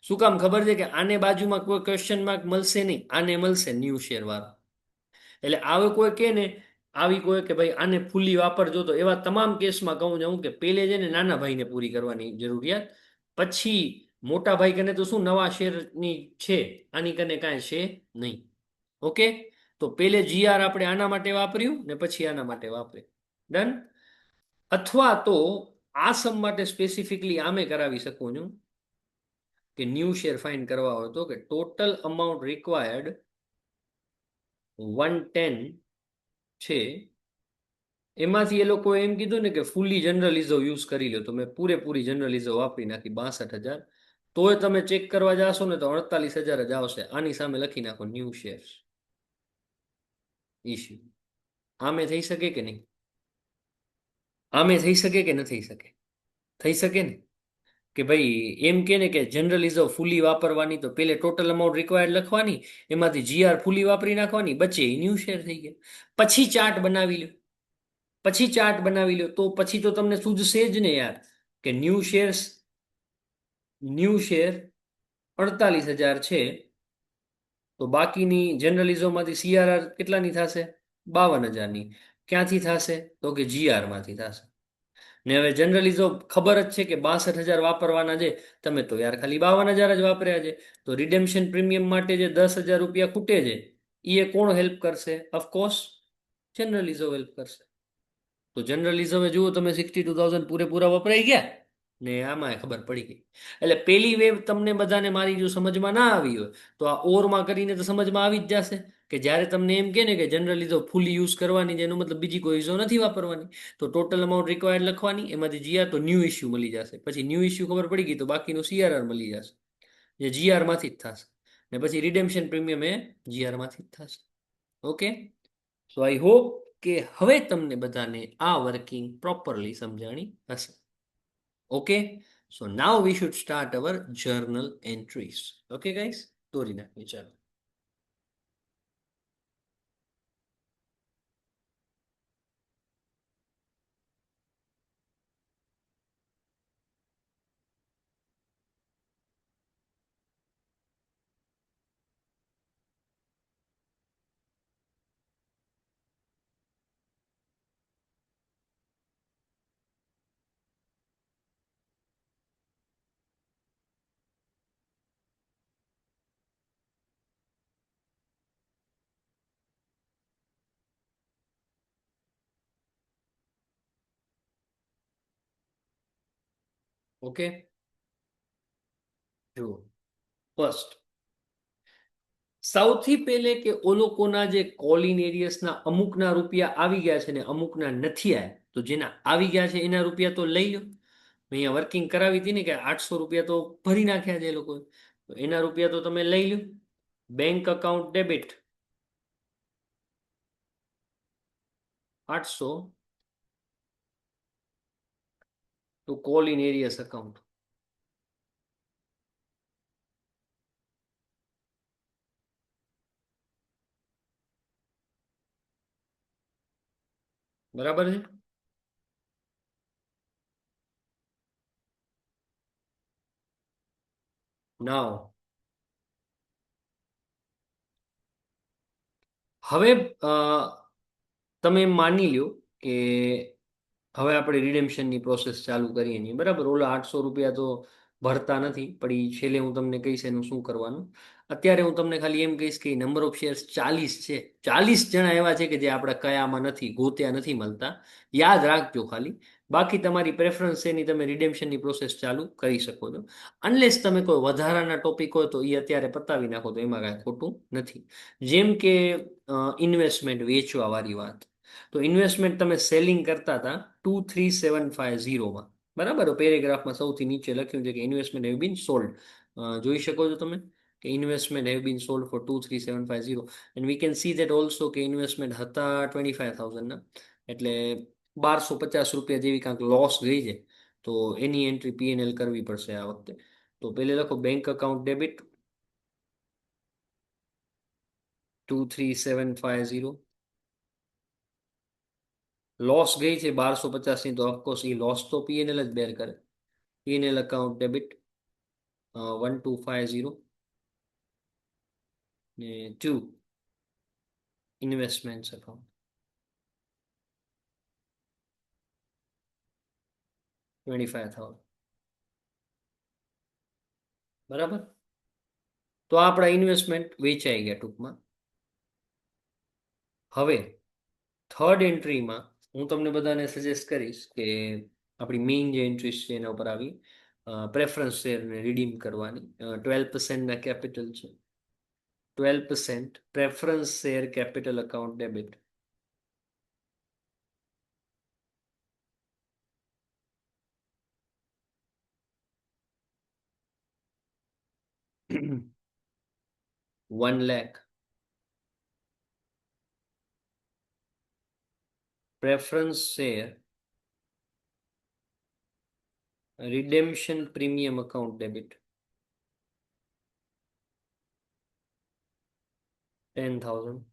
શું કામ ખબર છે? કે આને બાજુમાં કોઈ ક્વેશ્ચન માર્ક મળશે નહીં, આને મળશે ન્યૂ શેર વાળા. એટલે આવે કોઈ કે ને, આવી કોઈ કે ભાઈ આને ફૂલી વાપરજો, તો એવા તમામ કેસમાં કહું છું કે પેલે છે ને નાના ભાઈને પૂરી કરવાની જરૂરિયાત, પછી મોટા ભાઈ કને તો શું નવા શેરની છે, આની કને કાંઈ છે નહીં. ઓકે, તો પેલે જીઆર આપણે આના માટે વાપર્યું ને પછી આના માટે વાપર્યું. ડન. અથવા તો આ સમ માટે સ્પેસિફિકલી આમે કરાવી શકું છું કે ન્યૂ શેર ફાઇન્ડ કરવા હોય તો કે ટોટલ અમાઉન્ટ રિક્વાયર્ડ 110 છે, એમાંથી એ લોકો એમ કીધું ને કે ફૂલી જનરલ રિઝર્વ યુઝ કરી લો, તો મેં પૂરેપૂરી જનરલ રિઝર્વ વાપરી નાખી 62,000. તોય તમે ચેક કરવા જાશો ને તો 48,000 જ આવશે. આની સામે લખી નાખો ન્યૂ શેર્સ ઇશ્યુ. આમે થઈ શકે કે નહીં? આમે થઈ શકે કે ન થઈ શકે? થઈ શકે ને કે ભાઈ એમ કે ને કે જનરલ રિઝર્વ ફૂલી વાપરવાની, તો પેલે ટોટલ અમાઉન્ટ રિક્વાયર્ડ લખવાની, એમાંથી જીઆર ફૂલી વાપરી નાખવાની, બચે એ ન્યૂ શેર થઈ ગયા. પછી ચાર્ટ બનાવી લો, પછી ચાર્ટ બનાવી લો, તો પછી તો તમને સૂઝશે જ ને યાર કે ન્યૂ શેર 48,000 છે, તો બાકીની જર્નલિઝમમાંથી સીઆરઆર કેટલાની થશે? 52,000ની. ક્યાંથી થશે? તો કે જીઆર માંથી થશે. ને હવે જનરલિઝમ ખબર જ છે કે 62,000 વાપરવાના છે, તમે તો યાર ખાલી 52,000 જ વાપર્યા છે. તો રિડેમ્શન પ્રીમિયમ માટે જે 10,000 રૂપિયા ખૂટે છે, એ કોણ હેલ્પ કરશે? ઓફકોર્સ જનરલિઝમ હેલ્પ કરશે. તો જનરલિઝમે જુઓ તમે 62,000 પૂરેપૂરા વપરાઈ ગયા ને આમાં ખબર પડી ગઈ. એટલે પેલી વેવ તમને બધાને મારી જો સમજમાં ના આવી હોય તો આ ઓરમાં કરીને તો સમજમાં આવી જ જશે કે જ્યારે તમને એમ કે ને કે જનરલિઝમ ફૂલી યુઝ કરવાની છે, એનો મતલબ બીજી કોઈ રિઝર્વ નથી વાપરવાની. તો ટોટલ અમાઉન્ટ રિક્વાયર્ડ લખવાની, એમાંથી જીઆર તો ન્યૂ ઇશ્યુ મળી જશે. પછી ન્યૂ ઇશ્યુ ખબર પડી ગઈ તો બાકીનું સીઆરઆર મળી જશે, જે જીઆર માંથી જ થશે. ને પછી રિડેમ્શન પ્રીમિયમ એ જીઆર માંથી જ થશે. ઓકે, સો આઈ હોપ કે હવે તમને બધાને આ વર્કિંગ પ્રોપરલી સમજાણી હશે. Okay, so now we should start our journal entries. Okay guys, દોરી નાખીએ ચાલો. ઓકે, જુઓ ફર્સ્ટ, સૌથી પહેલે કે ઓ લોકોના જે કોલિન એરિયસના અમુકના રૂપિયા આવી ગયા છે ને અમુકના નથી આવ્યા, તો જેના આવી ગયા છે એના રૂપિયા તો લઈ લો. અહીંયા વર્કિંગ કરાવી હતી ને કે 800 રૂપિયા તો ભરી નાખ્યા છે એ લોકોએ, તો એના રૂપિયા તો તમે લઈ લો. Bank account debit 800 to call in arrears account. બરાબર છે. નાવ હવે તમે માની લ્યો કે હવે આપણે રિડેમ્શનની પ્રોસેસ ચાલુ કરીએ છીએ, બરાબર. ઓલા 800 રૂપિયા તો ભરતા નથી, પણ ઈ છેલ્લે હું તમને કહીશ એનું શું કરવાનું. અત્યારે હું તમને ખાલી એમ કહીશ કે નંબર ઓફ શેર્સ 40 છે. 40 જણા એવા છે કે જે આપણે કયામાં નથી, ગોત્યા નથી મળતા. યાદ રાખજો ખાલી. બાકી તમારી પ્રેફરન્સ છે, એની તમે રિડેમ્શનની પ્રોસેસ ચાલુ કરી શકો છો. અનલેસ તમે કોઈ વધારાના ટોપિક હોય તો એ અત્યારે પતાવી નાખો, તો એમાં કાંઈ ખોટું નથી. જેમ કે ઇન્વેસ્ટમેન્ટ વેચવા વાળી વાત, તો ઇન્વેસ્ટમેન્ટ તમે સેલિંગ કરતા હતા 23,750 બરાબર. પેરેગ્રાફમાં સૌથી નીચે લખ્યું છે કે ઇન્વેસ્ટમેન્ટ હેવ બીન સોલ્ડ. જોઈ શકો છો તમે કે investment have been sold for 23,750, and we can see that also કે ઇન્વેસ્ટમેન્ટ હતા 25,000ના, એટલે 1,250 રૂપિયા જેવી કાંઈક લોસ ગઈ છે. તો એની એન્ટ્રી પીએનએલ કરવી પડશે આ વખતે. તો પેલે લખો બેંક અકાઉન્ટ ડેબિટ 23,750, લોસ ગઈ છે 1,250ની, તો ઓફકોર્સ એ લોસ તો પીએનએલ જ બેર કરે. પીએનએલ અકાઉન્ટ ડેબિટ 1,250 ને 2 ઇન્વેસ્ટમેન્ટ અકાઉન્ટ 25,000. બરાબર. તો આપણા ઇન્વેસ્ટમેન્ટ વેચાઈ ગયા ટૂંકમાં. હવે થર્ડ એન્ટ્રીમાં હું તમને બધાને સજેસ્ટ કરીશ કે આપણી મેઇન જે એન્ટ્રીઝ છે એના ઉપર આવી પ્રેફરન્સ શેરને રિડીમ કરવાની. 12%ના કેપિટલ છે. 12% preference share capital account debit. 1 lakh. Preference share redemption premium account debit 10,000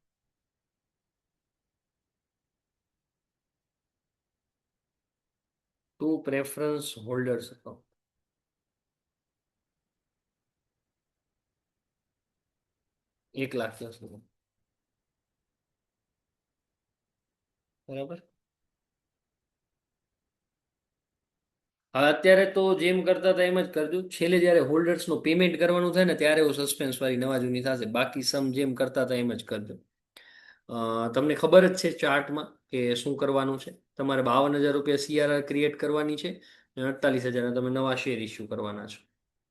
to preference holders account. 1,10,000. બરાબર. હવે અત્યારે તો જેમ કરતા હતા એમ જ કરજો. છેલ્લે જ્યારે હોલ્ડર્સનું પેમેન્ટ કરવાનું થાય ને ત્યારે એવું સસ્પેન્સ વાળી નવા જૂની થશે. બાકી સમ જેમ કરતા હતા એમ જ કરજો. તમને ખબર જ છે ચાર્ટમાં કે શું કરવાનું છે. તમારે 52,000 રૂપિયા સીઆરઆર ક્રિએટ કરવાની છે અને 48,000 તમે નવા શેર ઇસ્યુ કરવાના છો.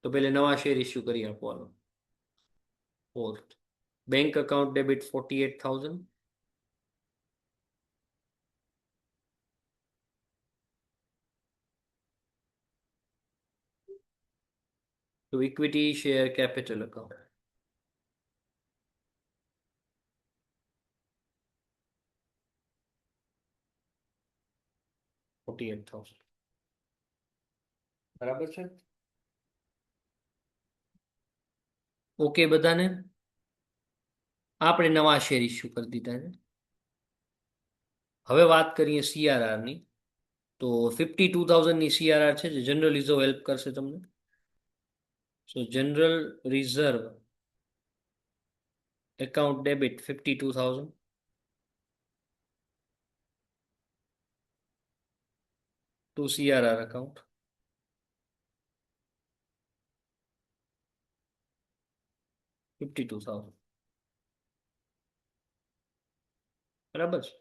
તો પેલે નવા શેર ઇસ્યુ કરી આપવાનો. Fourth, bank account debit 48,000 to equity share capital account. બરાબર છે. ઓકે બધાને. આપણે નવા શેર ઇસ્યુ કરી દીધા છે. હવે વાત કરીએ સીઆરઆર ની. તો 52,000 ની સીઆરઆર છે જે જનરલ રિઝર્વ હેલ્પ કરશે તમને. So general reserve account debit 52,000 to CRR account. 52,000. બરાબર છે.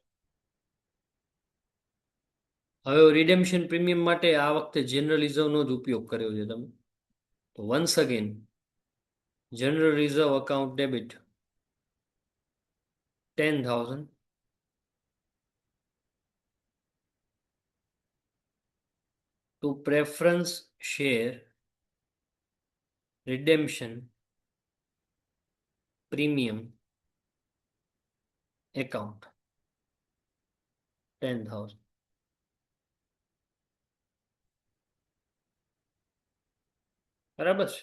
હવે રિડેમ્શન પ્રીમિયમ માટે આ વખતે જનરલ રિઝર્વનો જ ઉપયોગ કર્યો છે તમે. તો once again general reserve account debit 10,000 to preference share redemption premium account 10,000. બરાબર છે.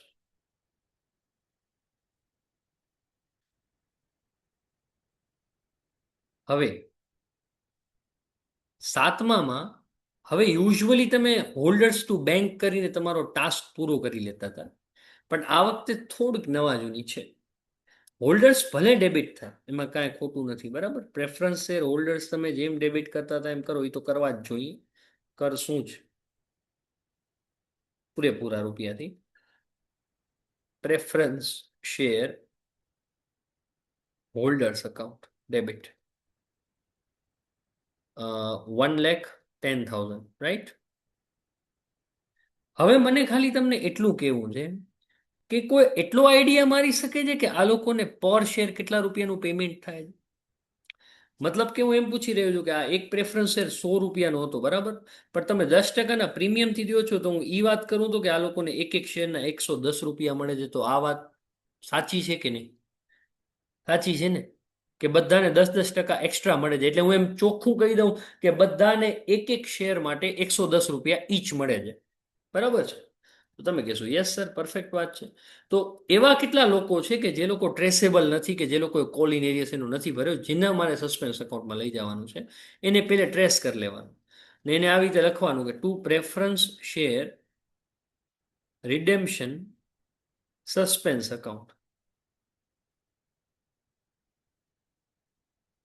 હવે સાતમામાં હવે યુઝ્યુઅલી તમે હોલ્ડર્સ ટુ બેંક કરીને તમારો ટાસ્ક પૂરો કરી લેતા હતા, પણ આ વખતે થોડીક નવા જૂની છે. હોલ્ડર્સ ભલે ડેબિટ થાય એમાં કાંઈ ખોટું નથી. બરાબર. પ્રેફરન્સ શેર હોલ્ડર્સ તમે જેમ ડેબિટ કરતા હતા એમ કરો, એ તો કરવા જ જોઈએ. કરશું જ પૂરેપૂરા રૂપિયાથી. Preference share holders account debit 1,10,000, right. હવે મને ખાલી તમને એટલું કહેવું છે કે કોઈ એટલો આઈડિયા મારી શકે છે કે આ લોકોને પર શેર કેટલા રૂપિયાનું પેમેન્ટ થાય છે. મતલબ કે હું એમ પૂછી રહ્યો છું કે આ એક પ્રેફરન્સ શેર 100 રૂપિયાનો હતો, બરાબર, પણ તમે 10%ના પ્રીમિયમથી દો છો, તો હું એ વાત કરું તો કે આ લોકોને એક એક શેરના 110 રૂપિયા મળે છે. તો આ વાત સાચી છે કે નહીં? સાચી છે ને, કે બધાને 10-10% એક્સ્ટ્રા મળે છે. એટલે હું એમ ચોખ્ખું કહી દઉં કે બધાને એક એક શેર માટે 110 રૂપિયા ઈચ મળે છે. બરાબર છે. તો તમે કહેશો યસ સર, પરફેક્ટ વાત છે. તો એવા કેટલા લોકો છે કે જે લોકો ટ્રેસેબલ નથી, કે જે લોકોએ કોલ ઇન એરિયસ એનું નથી ભર્યો, જેના મારે સસ્પેન્સ એકાઉન્ટમાં લઈ જવાનું છે, એને પહેલે ટ્રેસ કરી લેવાનું ને એને આવી રીતે લખવાનું કે to preference share redemption suspense account.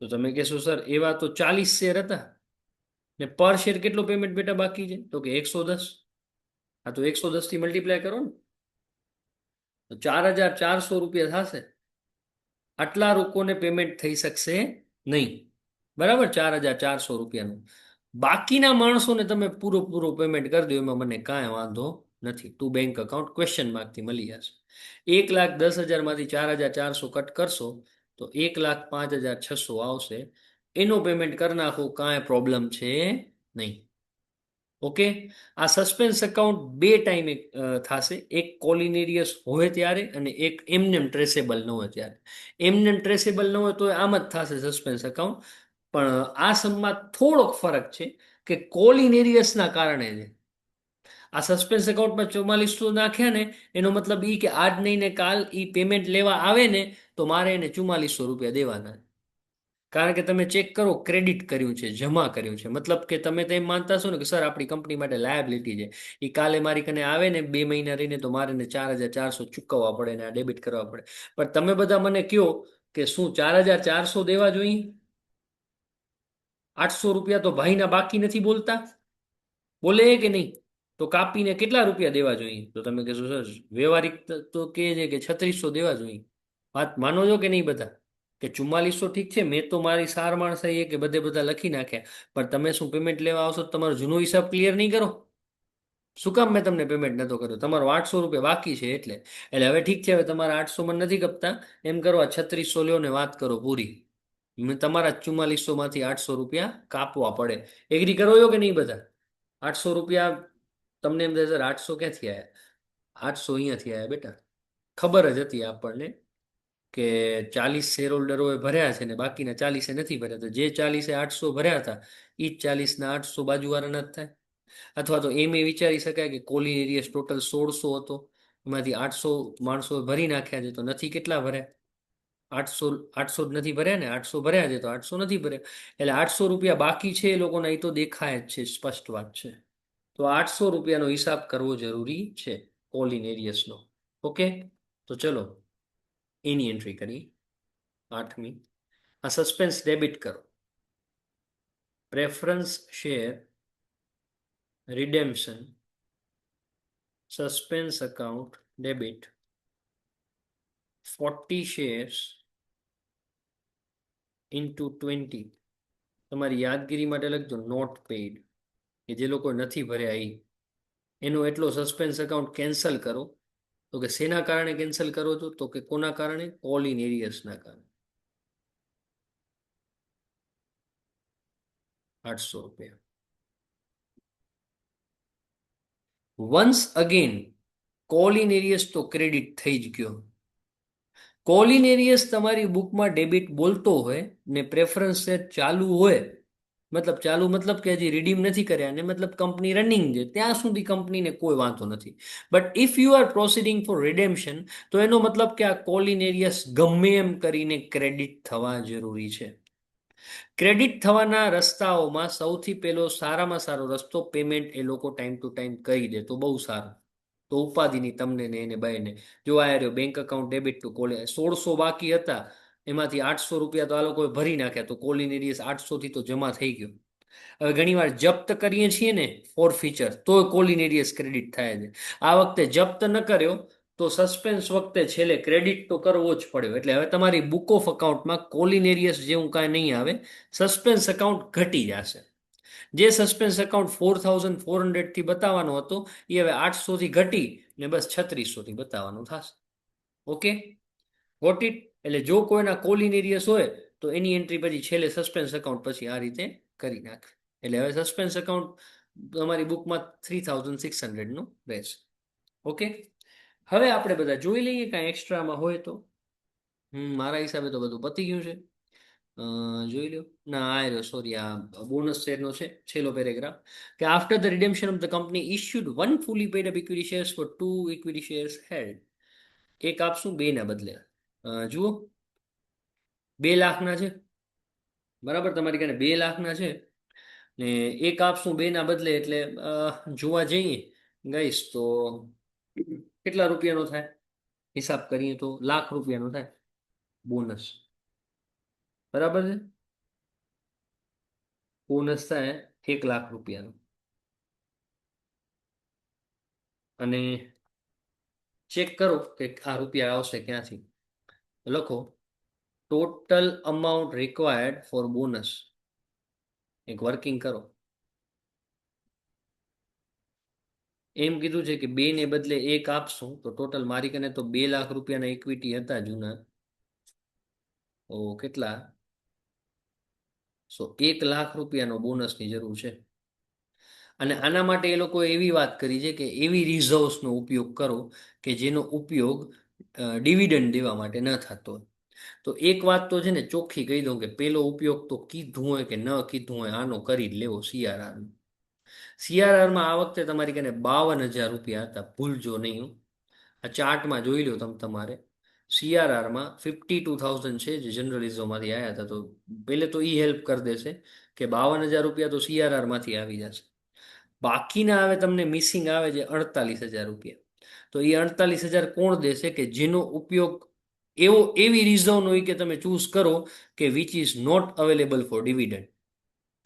તો તમે કહેશો સર એવા તો 40 શેર હતા ને પર શેર કેટલો પેમેન્ટ બેટા બાકી છે? તો કે 110. હા, તો 110 થી મલ્ટીપ્લાય કરો ને, તો 4,400 રૂપિયા થશે. આટલા લોકોને પેમેન્ટ થઈ શકશે નહીં. બરાબર, 4,400 રૂપિયાનું. બાકીના માણસોને તમે પૂરો પેમેન્ટ કરી દો, એમાં મને કાંઈ વાંધો નથી. તું બેંક અકાઉન્ટ ક્વેશ્ચન માર્કથી મળી જશે. 1,10,000માંથી 4,400 કટ કરશો તો 1,05,600 આવશે. એનો પેમેન્ટ કરી નાખો, કાંઈ પ્રોબ્લેમ છે નહીં. ઓકે. આ સસ્પેન્સ એકાઉન્ટ બે ટાઈમે થશે, એક કોલિનેરિયસ હોય ત્યારે અને એક એમનેમ ટ્રેસેબલ ન હોય ત્યારે. એમનેમ ટ્રેસેબલ ન હોય તો આમ જ થશે સસ્પેન્સ એકાઉન્ટ. પણ આ સમમાં થોડોક ફરક છે કે કોલિનેરિયસના કારણે છે. આ સસ્પેન્સ એકાઉન્ટમાં 4400 નાખ્યા ને, એનો મતલબ એ કે આજ નહીં ને કાલ એ પેમેન્ટ લેવા આવે ને તો મારે એને 4400 રૂપિયા દેવાના. કારણ કે તમે ચેક કરો, ક્રેડિટ કર્યું છે, જમા કર્યું છે, મતલબ કે તમે તો એમ માનતા છો ને કે સર આપણી કંપની માટે લાયબિલિટી છે. એ કાલે મારી કને આવે ને 2 મહિના રહીને તો મારે એને 4400 ચૂકવવા પડે ને આ ડેબિટ કરવા પડે. પણ તમે બધા મને કહો કે શું 4400 દેવા જોઈએ? 800 રૂપિયા તો ભાઈના બાકી નથી બોલતા? બોલે કે નહીં? તો કાપીને કેટલા રૂપિયા દેવા જોઈએ? તો તમે કહેશો સર વ્યવહારિક તો કહે છે કે 3600 દેવા જોઈએ. વાત માનો છો કે નહીં બધા? કે 4400 ઠીક છે, મેં તો મારી સાર માણસ એ કે બધે બધા લખી નાખ્યા, પણ તમે શું પેમેન્ટ લેવા આવશો તો તમારો જૂનો હિસાબ ક્લિયર નહીં કરો? શું કામ મેં તમને પેમેન્ટ નતો કર્યો? તમારો 800 રૂપિયા બાકી છે એટલે. એટલે હવે ઠીક છે, હવે તમારા 800 માં નથી કપતા, એમ કરવા 3600 લ્યો ને વાત કરો પૂરી. મેં તમારા 4400 માંથી 800 રૂપિયા કાપવા પડે. એગ્રી કરો છો કે નહીં બધા? 800 રૂપિયા તમને એમ થાય સર 800 ક્યાંથી આવ્યા? 800 અહીંયાથી આવ્યા બેટા. ખબર જ હતી આપણને કે 40 શેર હોલ્ડરોએ ભર્યા છે ને બાકીના 40 નથી ભર્યા, તો જે 40 800 ભર્યા હતા એ જ 40 ના 800 બાજુવાળાના જ થાય. અથવા તો એમ એ વિચારી શકાય કે કોલિન એરિયસ ટોટલ 1600 હતો, એમાંથી 800 માણસો ભરી નાખ્યા છે તો નથી કેટલા ભર્યા? 800. 800 જ નથી ભર્યા ને, 800 ભર્યા છે તો 800 નથી ભર્યા. એટલે 800 રૂપિયા બાકી છે એ લોકોના, એ તો દેખાય જ છે, સ્પષ્ટ વાત છે. તો 800 રૂપિયાનો હિસાબ કરવો જરૂરી છે કોલિન એરિયસનો. ઓકે. તો ચલો એની એન્ટ્રી કરી. 8મી. આ સસ્પેન્સ ડેબિટ કરો. Preference share redemption suspense account debit 40 shares into 20. તમારી યાદગીરી માટે લખજો નોટ પેઇડ, કે જે લોકો નથી ભર્યા એનો એટલો સસ્પેન્સ અકાઉન્ટ કેન્સલ કરો. તો કે શેના કારણે કેન્સલ કરો છો? તો કે કોના કારણે? કોલિન એરિયસના કારણે. 800 રૂપિયા. વન્સ અગેન કોલિન એરિયસ તો ક્રેડિટ થઈ જ ગયો. કોલિન એરિયસ તમારી બુકમાં ડેબિટ બોલતો હોય ને પ્રેફરન્સ શેર ચાલુ હોય, મતલબ ચાલુ મતલબ કે હજી રિડીમ નથી કર્યા ને, મતલબ કંપની રનિંગ છે ત્યાં સુધી કંપનીને કોઈ વાંધો નથી. But if you are proceeding for redemption તો એનો મતલબ કે આ કોલિન એરિયસ ગમે એમ કરીને ક્રેડિટ થવા જરૂરી છે. ક્રેડિટ થવાના રસ્તાઓમાં સૌથી પહેલો સારામાં સારો રસ્તો પેમેન્ટ એ લોકો ટાઈમ ટુ ટાઈમ કરી દે તો બહુ સારું. તો ઉપાધિની તમને ને એને બાઈને. જો આ રહ્યો bank account debit to choline, 1600 બાકી હતા એમાંથી 800 રૂપિયા તો આ લોકોએ ભરી નાખ્યા, તો કોલિન એરિયસ 800 થી તો જમા થઈ ગયો. હવે ઘણીવાર જપ્ત કરીએ છીએ ને ફોર ફીચર તો કોલિન એરિયસ ક્રેડિટ થાય છે. આ વખતે જપ્ત ન કર્યો તો સસ્પેન્સ વખતે છેલ્લે ક્રેડિટ તો કરવો જ પડ્યો. એટલે હવે તમારી બુક ઓફ અકાઉન્ટમાં કોલિન એરિયસ જેવું કાંઈ નહીં આવે, સસ્પેન્સ અકાઉન્ટ ઘટી જશે. જે સસ્પેન્સ એકાઉન્ટ 4400 બતાવવાનો હતો એ હવે 800 થી ઘટી ને બસ 3600 બતાવવાનું થશે. Okay, what it. એટલે જો કોઈના કોલિન એરિયસ હોય તો એની એન્ટ્રી પછી છેલ્લે સસ્પેન્સ એકાઉન્ટ પછી આ રીતે કરી નાખે. એટલે હવે સસ્પેન્સ એકાઉન્ટ તમારી બુકમાં 3600નું રહેશે. ઓકે. હવે આપણે બધા જોઈ લઈએ કાંઈ એક્સ્ટ્રામાં હોય તો. મારા હિસાબે તો બધું પતી ગયું છે. જોઈ લો ના, આ રહ્યો સોરી, આ બોનસ શેરનો છે છેલ્લો પેરેગ્રાફ, કે after the redemption of the company issued one fully paid up equity shares for 2 equity shares held. એક આપશું 2 ના બદલે. જુઓ 2 લાખના છે, બરાબર? તમારી કારણે 2 લાખના છે ને એક આપશું 2 ના બદલે, એટલે જોવા જઈએ ગઈશ તો કેટલા રૂપિયાનો થાય? હિસાબ કરીએ તો લાખ રૂપિયાનો થાય બોનસ. બરાબર છે? બોનસ થાય 1 લાખ રૂપિયાનો. અને ચેક કરો કે આ રૂપિયા આવશે ક્યાંથી. લખો total amount required four bonus. એક વર્કિંગ કરો. એમ કીધું છે કે 2 ને બદલે 1 આપશું તો ટોટલ મારી કને તો 2 લાખ રૂપિયાના ઇક્વિટી હતા જૂના. તો કેટલા? 1 લાખ રૂપિયાનો બોનસની જરૂર છે. અને આના માટે એ લોકોએ એવી વાત કરી છે કે એવી રિઝર્વ્સનો ઉપયોગ કરો કે જેનો ઉપયોગ ડિવિડન્ડ દેવા માટે ન થતો હોય. તો એક વાત તો છે ને ચોખ્ખી કહી દઉં કે પેલો ઉપયોગ તો કીધું હોય કે ન કીધું હોય આનો કરી જ લેવો સીઆરઆર. સીઆરઆરમાં આ વખતે તમારી કને 52,000 રૂપિયા હતા, ભૂલજો નહીં હો. આ ચાર્ટમાં જોઈ લો તમે તમારે. સીઆરઆરમાં 52,000 છે જે જર્નલિઝમમાંથી આવ્યા હતા. તો પહેલે તો એ હેલ્પ કરી દેશે કે 52,000 રૂપિયા તો સીઆરઆરમાંથી આવી જશે. બાકીના હવે તમને મિસિંગ આવે છે 48,000 રૂપિયા. તો એ 48,000 કોણ દેશે કે જેનો ઉપયોગ એવી રિઝર્વ હોય કે તમે ચૂઝ કરો કે which is not available for dividend.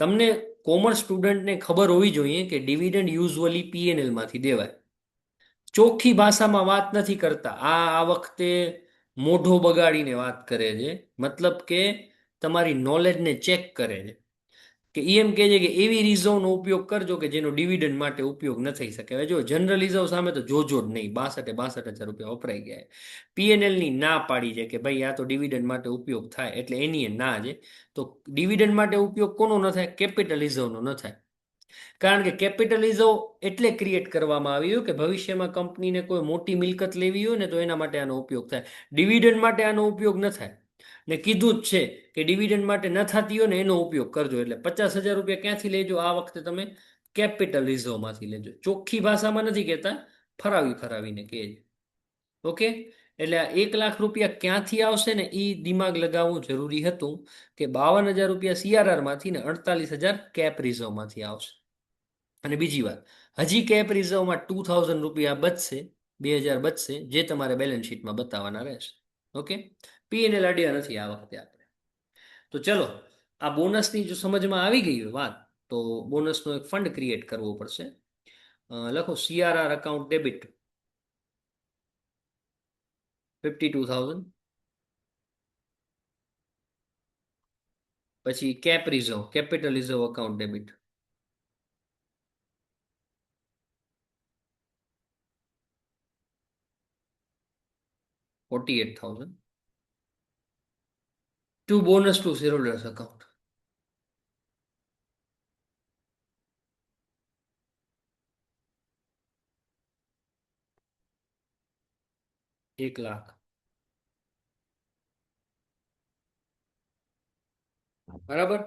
તમને કોમર્સ સ્ટુડન્ટને ખબર હોવી જોઈએ કે ડિવિડન્ડ યુઝ્યુઅલી પીએનએલ માંથી દેવાય. ચોખ્ખી ભાષામાં વાત નથી કરતા. આ વખતે મોઢો બગાડીને વાત કરે છે. મતલબ કે તમારી નોલેજને ચેક કરે છે. કે એમ કહે છે કે એવી રિઝર્વનો ઉપયોગ કરજો કે જેનો ડિવિડન્ડ માટે ઉપયોગ ન થઈ શકે. હવે જો જનરલ રિઝર્વ સામે તો જોજો જ નહીં, 62,000 વપરાઈ ગયા. પીએનએલની ના પાડી છે કે ભાઈ આ તો ડિવિડન્ડ માટે ઉપયોગ થાય, એટલે એની એ ના છે. તો ડિવિડન્ડ માટે ઉપયોગ કોનો ન થાય? કેપિટલ રિઝર્વનો ન થાય. કારણ કે કેપિટલિઝમ એટલે ક્રિએટ કરવામાં આવ્યું કે ભવિષ્યમાં કંપનીને કોઈ મોટી મિલકત લેવી હોય ને તો એના માટે આનો ઉપયોગ થાય. ડિવિડન્ડ માટે આનો ઉપયોગ ન થાય. ને કીધું જ છે કે ડિવિડન્ડ માટે ન થતી હોય ને એનો ઉપયોગ કરજો. એટલે 50,000 રૂપિયા ક્યાંથી લેજો આ વખતે તમે? કેપિટલ રિઝર્વમાંથી લેજો. ચોખ્ખી ભાષામાં નથી કહેતા, ફરાવી ફરાવીને કહે છે. ઓકે. એટલે આ 1,00,000 રૂપિયા ક્યાંથી આવશે ને એ દિમાગ લગાવવું જરૂરી હતું કે 52,000 રૂપિયા સીઆરઆરમાંથી ને 48,000 કેપ રિઝર્વમાંથી આવશે. અને બીજી વાત, હજી કેપ રિઝર્વમાં 2,000 રૂપિયા બચશે, 2,000 બચશે, જે તમારે બેલેન્સ શીટમાં બતાવવાના રહેશે. ઓકે. પીએનએલ અડ્યા નથી આ વખતે આપણે. તો ચલો, આ બોનસની જો સમજમાં આવી ગઈ હોય વાત, તો બોનસનો એક ફંડ ક્રિએટ કરવો પડશે. લખો સીઆરઆર અકાઉન્ટ ડેબિટ 52,000. પછી cap reserve, capital reserve account debit 48,000. To bonus to shareholders account 1,00,000. બરાબર.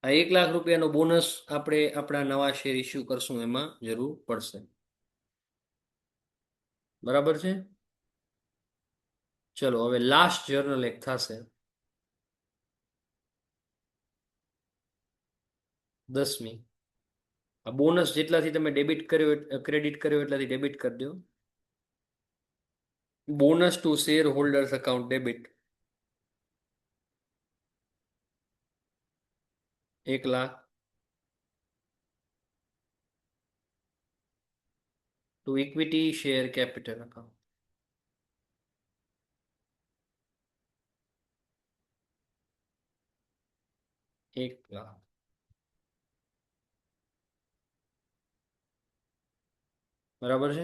આ 1,00,000 રૂપિયાનો બોનસ આપણે આપણા નવા શેર ઇસ્યુ કરશું એમાં જરૂર પડશે. બરાબર છે. ચલો હવે લાસ્ટ જર્નલ એક થશે 10મી. આ બોનસ જેટલાથી તમે ડેબિટ કર્યો ક્રેડિટ કર્યો એટલાથી ડેબિટ કરી દો. Bonus to shareholders account debit 1,00,000. Two equity share capital account 1,00,000. બરાબર છે.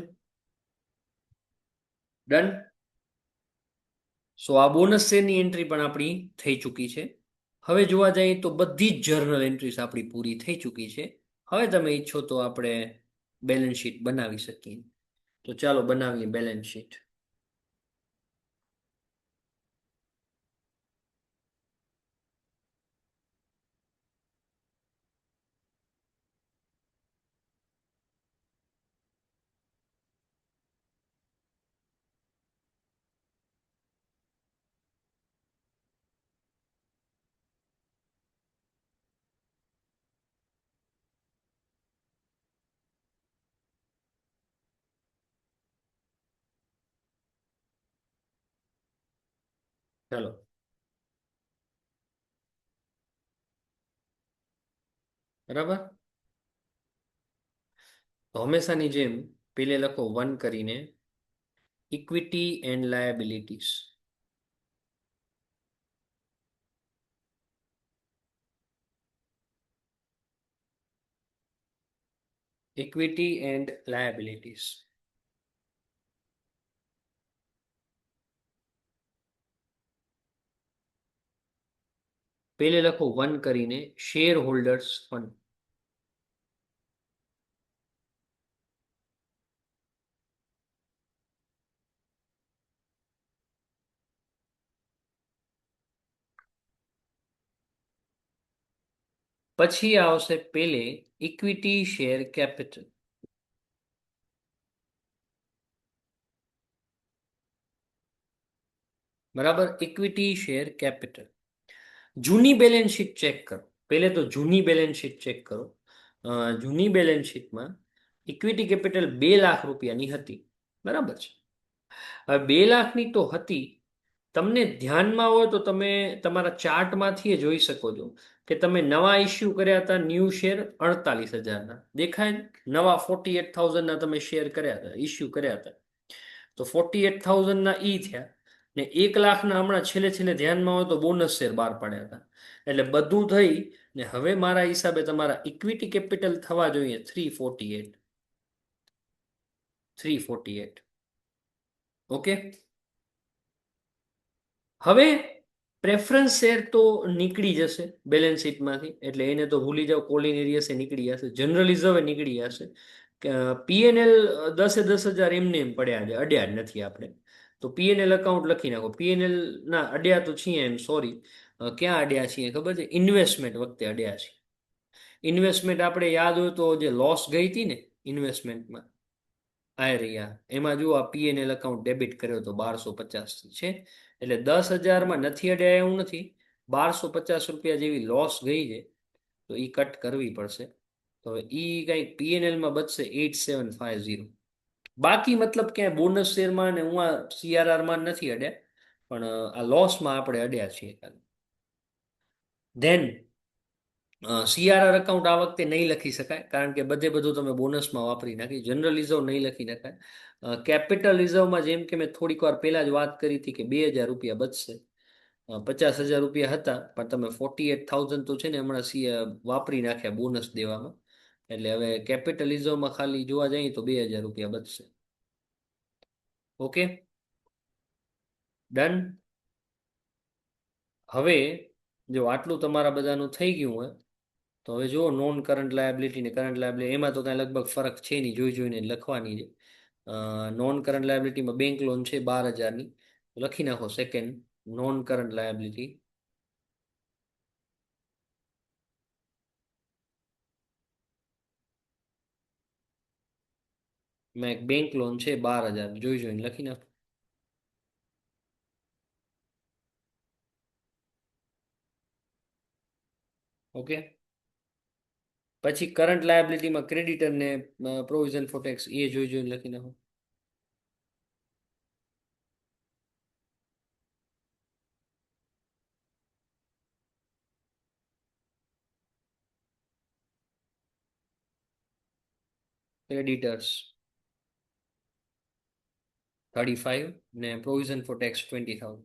ડન. સો આ બોનસ શેરની એન્ટ્રી પણ આપણી થઈ ચૂકી છે. હવે જોવા જઈએ તો બધી જ જર્નલ એન્ટ્રીઝ આપણી પૂરી થઈ ચૂકી છે. હવે તમે ઈચ્છો તો આપણે બેલેન્સ શીટ બનાવી શકીએ. તો ચાલો બનાવીએ બેલેન્સ શીટ. ચાલો. બરાબર. તો હંમેશાની જેમ પેલે લખો 1 કરીને equity and liabilities. Equity and liabilities. પેલે લખો 1 કરીને શેર હોલ્ડર્સ ફંડ. પછી આવશે પેલે ઇક્વિટી શેર કેપિટલ. બરાબર, ઇક્વિટી શેર કેપિટલ. જૂની બેલેન્સ શીટ ચેક કરો. પહેલે તો જૂની બેલેન્સ શીટ ચેક કરો. જૂની બેલેન્સ શીટમાં ઇક્વિટી કેપિટલ 2 લાખ રૂપિયાની હતી. બરાબર છે. હવે 2 લાખની તો હતી. તમને ધ્યાનમાં હોય તો તમે તમારા ચાર્ટમાંથી જોઈ શકો છો કે તમે નવા ઇસ્યુ કર્યા હતા ન્યૂ શેર 48,000ના દેખાય ને? નવા 48,000ના તમે શેર કર્યા હતા, ઇસ્યુ કર્યા હતા. તો 48,000ના ઈ થયા ને 1 લાખના હમણાં છેલ્લે છેલ્લે ધ્યાનમાં હોય તો બોનસ શેર બહાર પાડ્યા હતા. એટલે બધું થઈ ને હવે મારા હિસાબે તમારા ઇક્વિટી કેપિટલ થવા જોઈએ 348. 348. ઓકે. હવે પ્રેફરન્સ શેર તો નીકળી જશે બેલેન્સ શીટમાંથી, એટલે એને તો ભૂલી જાઓ. કોલિન એરિયસ નીકળી જશે, જનરલ રિઝર્વ નીકળી જશે. પીએનએલ 10,000 એમને એમ પડ્યા છે, અડ્યા જ નથી આપણે. તો પીએનએલ અકાઉન્ટ લખી નાખો. પીએનએલ ના અડ્યા તો છીએ એમ, સોરી. ક્યાં અડ્યા છીએ ખબર છે? ઇન્વેસ્ટમેન્ટ વખતે અડ્યા છે. ઇન્વેસ્ટમેન્ટ આપણે યાદ હોય તો જે લોસ ગઈ હતી ને ઇન્વેસ્ટમેન્ટમાં, આ રહ્યા એમાં જુઓ, આ પીએનએલ અકાઉન્ટ ડેબિટ કર્યો તો 1250 છે. એટલે 10,000માં નથી અડ્યા એવું નથી. 1250 રૂપિયા જેવી લોસ ગઈ છે, તો એ કટ કરવી પડશે. તો હવે એ કંઈક પીએનએલમાં બચશે 8750. બાકી મતલબ ક્યાંય બોનસ શેરમાં ને હું આ સીઆરઆરમાં નથી અડ્યા, પણ આ લોસમાં આપણે અડ્યા છીએ ખાલી. ધેન સીઆરઆર અકાઉન્ટ આ વખતે નહીં લખી શકાય, કારણ કે બધે બધું તમે બોનસમાં વાપરી નાખી. જનરલ રિઝર્વ નહીં લખી નખાય. કેપિટલ રિઝર્વમાં જેમ કે મેં થોડીક વાર પહેલા જ વાત કરી હતી કે 2,000 રૂપિયા બચશે. 50,000 રૂપિયા હતા, પણ તમે 48,000 તો છે ને હમણાં વાપરી નાખ્યા બોનસ દેવામાં. એટલે હવે કેપિટલ રિઝર્વમાં ખાલી જોવા જઈએ તો 2,000 રૂપિયા બચશે. Okay, done. હવે જો આટલું તમારા બધાનું થઈ ગયું હોય તો હવે જુઓ નોન કરંટ લાયબિલિટી ને કરંટ લાયબિલિટી, એમાં તો કાંઈ લગભગ ફરક છે નહીં, જોઈ જોઈને લખવાની છે. નોન કરંટ લાયબિલિટીમાં બેંક લોન છે 12,000ની, લખી નાખો સેકન્ડ નોન કરંટ લાયબિલિટી. મેં એક બેંક લોન છે 12,000, જોઈ જોઈને લખી નાખો. ઓકે. પછી કરંટ લાયબિલિટીમાં ક્રેડિટર ને પ્રોવિઝન ફોર ટેક્સ એ જોઈ જોઈને લખી નાખો. ક્રેડિટર્સ 35 ને પ્રોવિઝન ફોર ટેક્સ 20,000.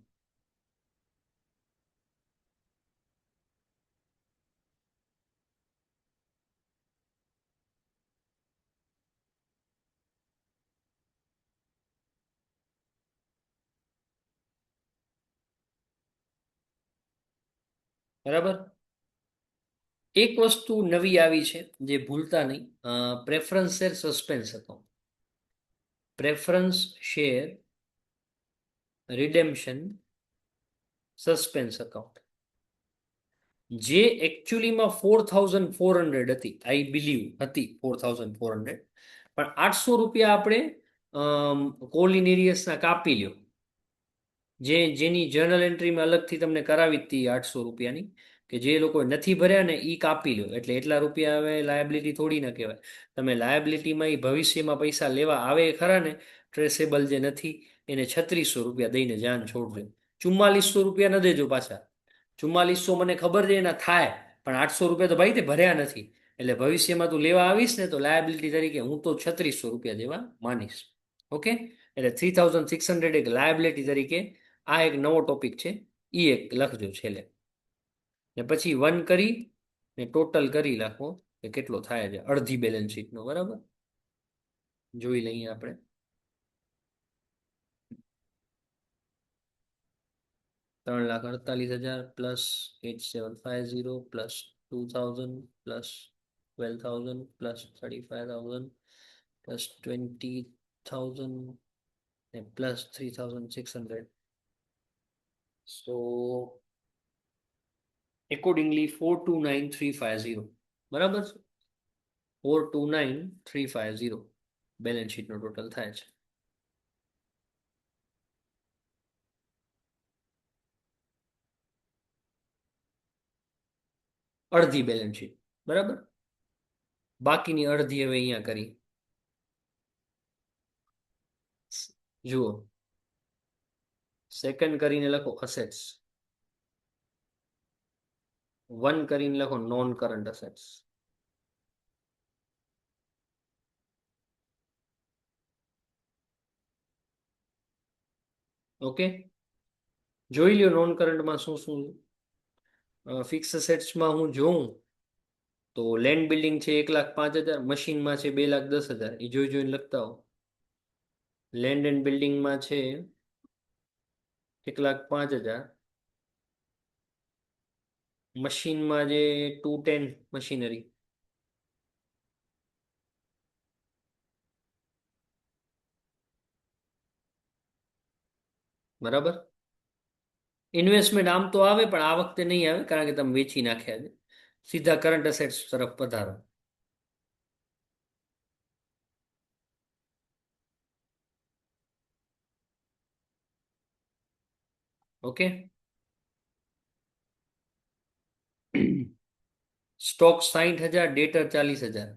બરાબર. એક વસ્તુ નવી આવી છે જે ભૂલતા નહીં, preference share suspense account. Preference share redemption suspense account, જે એકચ્યુઅલીમાં 4,400 હતી. આઈ બિલીવ હતી 4,400, પણ 800 રૂપિયા આપણે કોલિનેરિયસના કાપી લ્યો. જેની જર્નલ એન્ટ્રીમાં અલગથી તમને કરાવી હતી 800 રૂપિયાની, કે જે લોકો નથી ભર્યા ને એ કાપી લો. એટલે એટલા રૂપિયા હવે લાયબિલિટી થોડી ના કહેવાય. તમે લાયબિલિટીમાં એ ભવિષ્યમાં પૈસા લેવા આવે એ ખરા ને, ટ્રેસેબલ જે નથી એને 3600 રૂપિયા દઈને જાન છોડજો. 4400 રૂપિયા ન દેજો પાછા. 4400 મને ખબર છે એના થાય, પણ 800 રૂપિયા તો ભાઈ તે ભર્યા નથી. એટલે ભવિષ્યમાં તું લેવા આવીશ ને તો લાયબિલિટી તરીકે હું તો 3600 રૂપિયા દેવા માનીશ. ઓકે. એટલે 3,600 એક લાયબિલિટી તરીકે આ એક નવો ટોપિક છે, એ એક લખજો છેલ્લે. ને પછી વન કરી ને ટોટલ કરી નાખો કે કેટલો થાય છે અડધી બેલેન્સ શીટનો. બરાબર, જોઈ લઈએ આપણે. 3,48,000 plus 8750 plus 2,000 plus 12,000 plus 35,000 plus 20,000 ને પ્લસ 3,600. સો એકોર્ડિંગલી 429350 બરાબર છે. 429350 બેલેન્સ શીટનો ટોટલ થાય છે. અડધી બેલેન્સ શીટ બરાબર. બાકીની અડધી હવે અહીંયા કરી. જુઓ, સેકન્ડ કરીને લખો અસેટ્સ, 1 કરીને લખો નોન કરંટ અસેટ્સ. ઓકે, જોઈ લ્યો નોન કરંટમાં શું શું. ફિક્સ અસેટ્સમાં હું જોઉં તો લેન્ડ બિલ્ડિંગ છે 1,05,000, મશીનમાં છે 2,10,000. એ જોઈ જોઈને લખતા હો. લેન્ડ એન્ડ બિલ્ડિંગમાં છે 1,05,000, મશીનમાં જે 210 મશીનરી, બરાબર. ઇન્વેસ્ટમેન્ટ આમ તો આવે પણ આ વખતે નહીં આવે કારણ કે તમે વેચી નાખ્યા છે. સીધા કરંટ અસેટ્સ તરફ પધારો. ઓકે. સ્ટોક 60,000, ડેટર 40,000.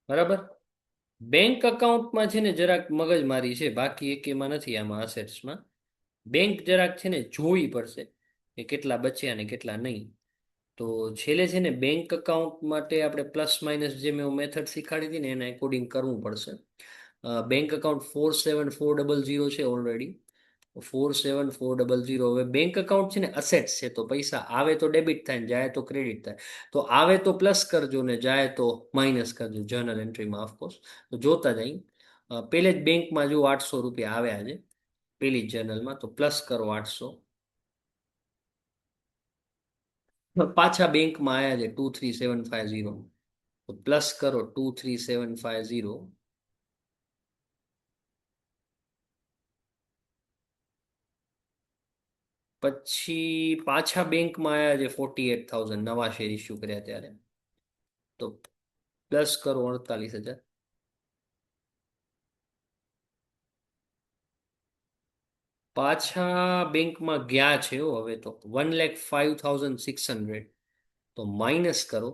બરાબર. બેંક અકાઉન્ટમાં છે ને જરાક મગજમારી છે, બાકી એકેમાં નથી આમાં અસેટ્સમાં. બેંક જરાક છે ને જોવી પડશે કે કેટલા બચ્યા ને કેટલા નહીં. તો છેલ્લે છે ને બેંક અકાઉન્ટ માટે આપણે પ્લસ માઇનસ જે મેં મેથડ શીખાડી હતી ને એના એકોર્ડિંગ કરવું પડશે. બેંક અકાઉન્ટ 47400 છે ઓલરેડી. 47400. હવે બેંક અકાઉન્ટ છે ને અસેટ્સ છે, તો પૈસા આવે તો ડેબિટ થાય ને જાય તો ક્રેડિટ થાય. તો આવે તો પ્લસ કરજો ને જાય તો માઇનસ કરજો જર્નલ એન્ટ્રીમાં ઓફકોર્સ. તો જોતા જઈ. પહેલે જ બેંકમાં જો 800 રૂપિયા આવ્યા છે પેલી જ જર્નલમાં, તો પ્લસ કરો 800. પાછા બેંકમાં આવ્યા છે 23750, તો પ્લસ કરો 23750. પછી પાછા બેંકમાં આવ્યા છે 48,000 નવા શેર ઇસ્યુ કર્યા ત્યારે, તો પ્લસ કરો 48,000. પાછા બેંકમાં ગયા છે હવે તો 1,05,600, તો માઇનસ કરો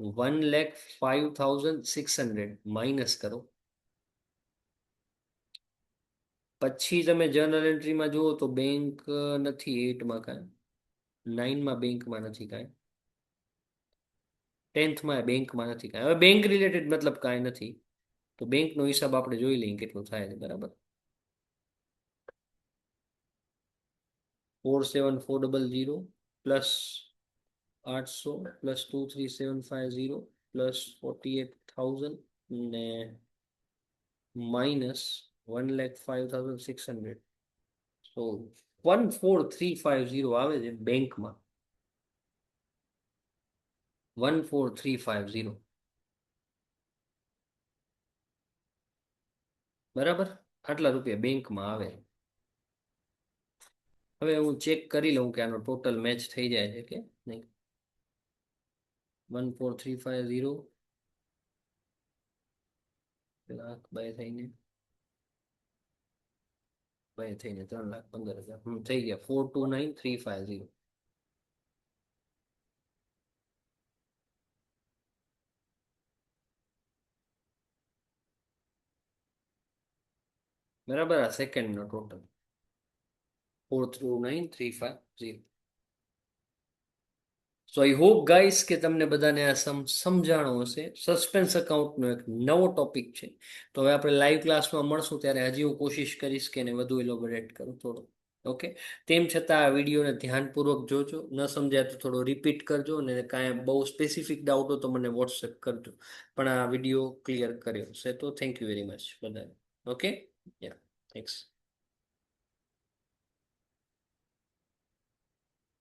1,05,600 માઇનસ કરો. પછી તમે જર્નલ એન્ટ્રીમાં જુઓ તો બેંક નથી 8માં કાંઈ, 9માં બેંકમાં નથી કાંઈ, 10થમાં બેંકમાં નથી કાંઈ. હવે બેંક રિલેટેડ મતલબ કાંઈ નથી, તો બેંકનો હિસાબ આપણે જોઈ લઈએ કેટલું થાય છે. બરાબર. 47400 પ્લસ 800 પ્લસ 23750 પ્લસ 48,000 ને માઇનસ 1,05,600. સો 14350 આવે છે બેંકમાં. 14350. બરાબર. આટલા રૂપિયા બેંકમાં આવે. હવે હું ચેક કરી લઉં કે આનો ટોટલ મેચ થઈ જાય છે કે નહીં. 14350 લાખ બાય થઈને 3,15,000 થઈ ગયા. 429,350. બરાબર. આ સેકન્ડનો total 429,350. So I hope guys કે તમને બધાને આ સમજાણો હશે. સસ્પેન્સ અકાઉન્ટનો એક નવો ટોપિક છે. તો હવે આપણે લાઈવ ક્લાસમાં મળશું ત્યારે હજી હું કોશિશ કરીશ કે એને વધુ એલોબરેટ કરું થોડું. ઓકે. તેમ છતાં આ વિડીયોને ધ્યાનપૂર્વક જોજો, ન સમજાય તો થોડો રિપીટ કરજો, અને કાંઈ બહુ સ્પેસિફિક ડાઉટ હોય તો મને વોટ્સએપ કરજો. પણ આ વિડીયો ક્લિયર કર્યો છે તો થેન્ક યુ વેરી મચ બધાને. ઓકે. યા થેન્ક્સ.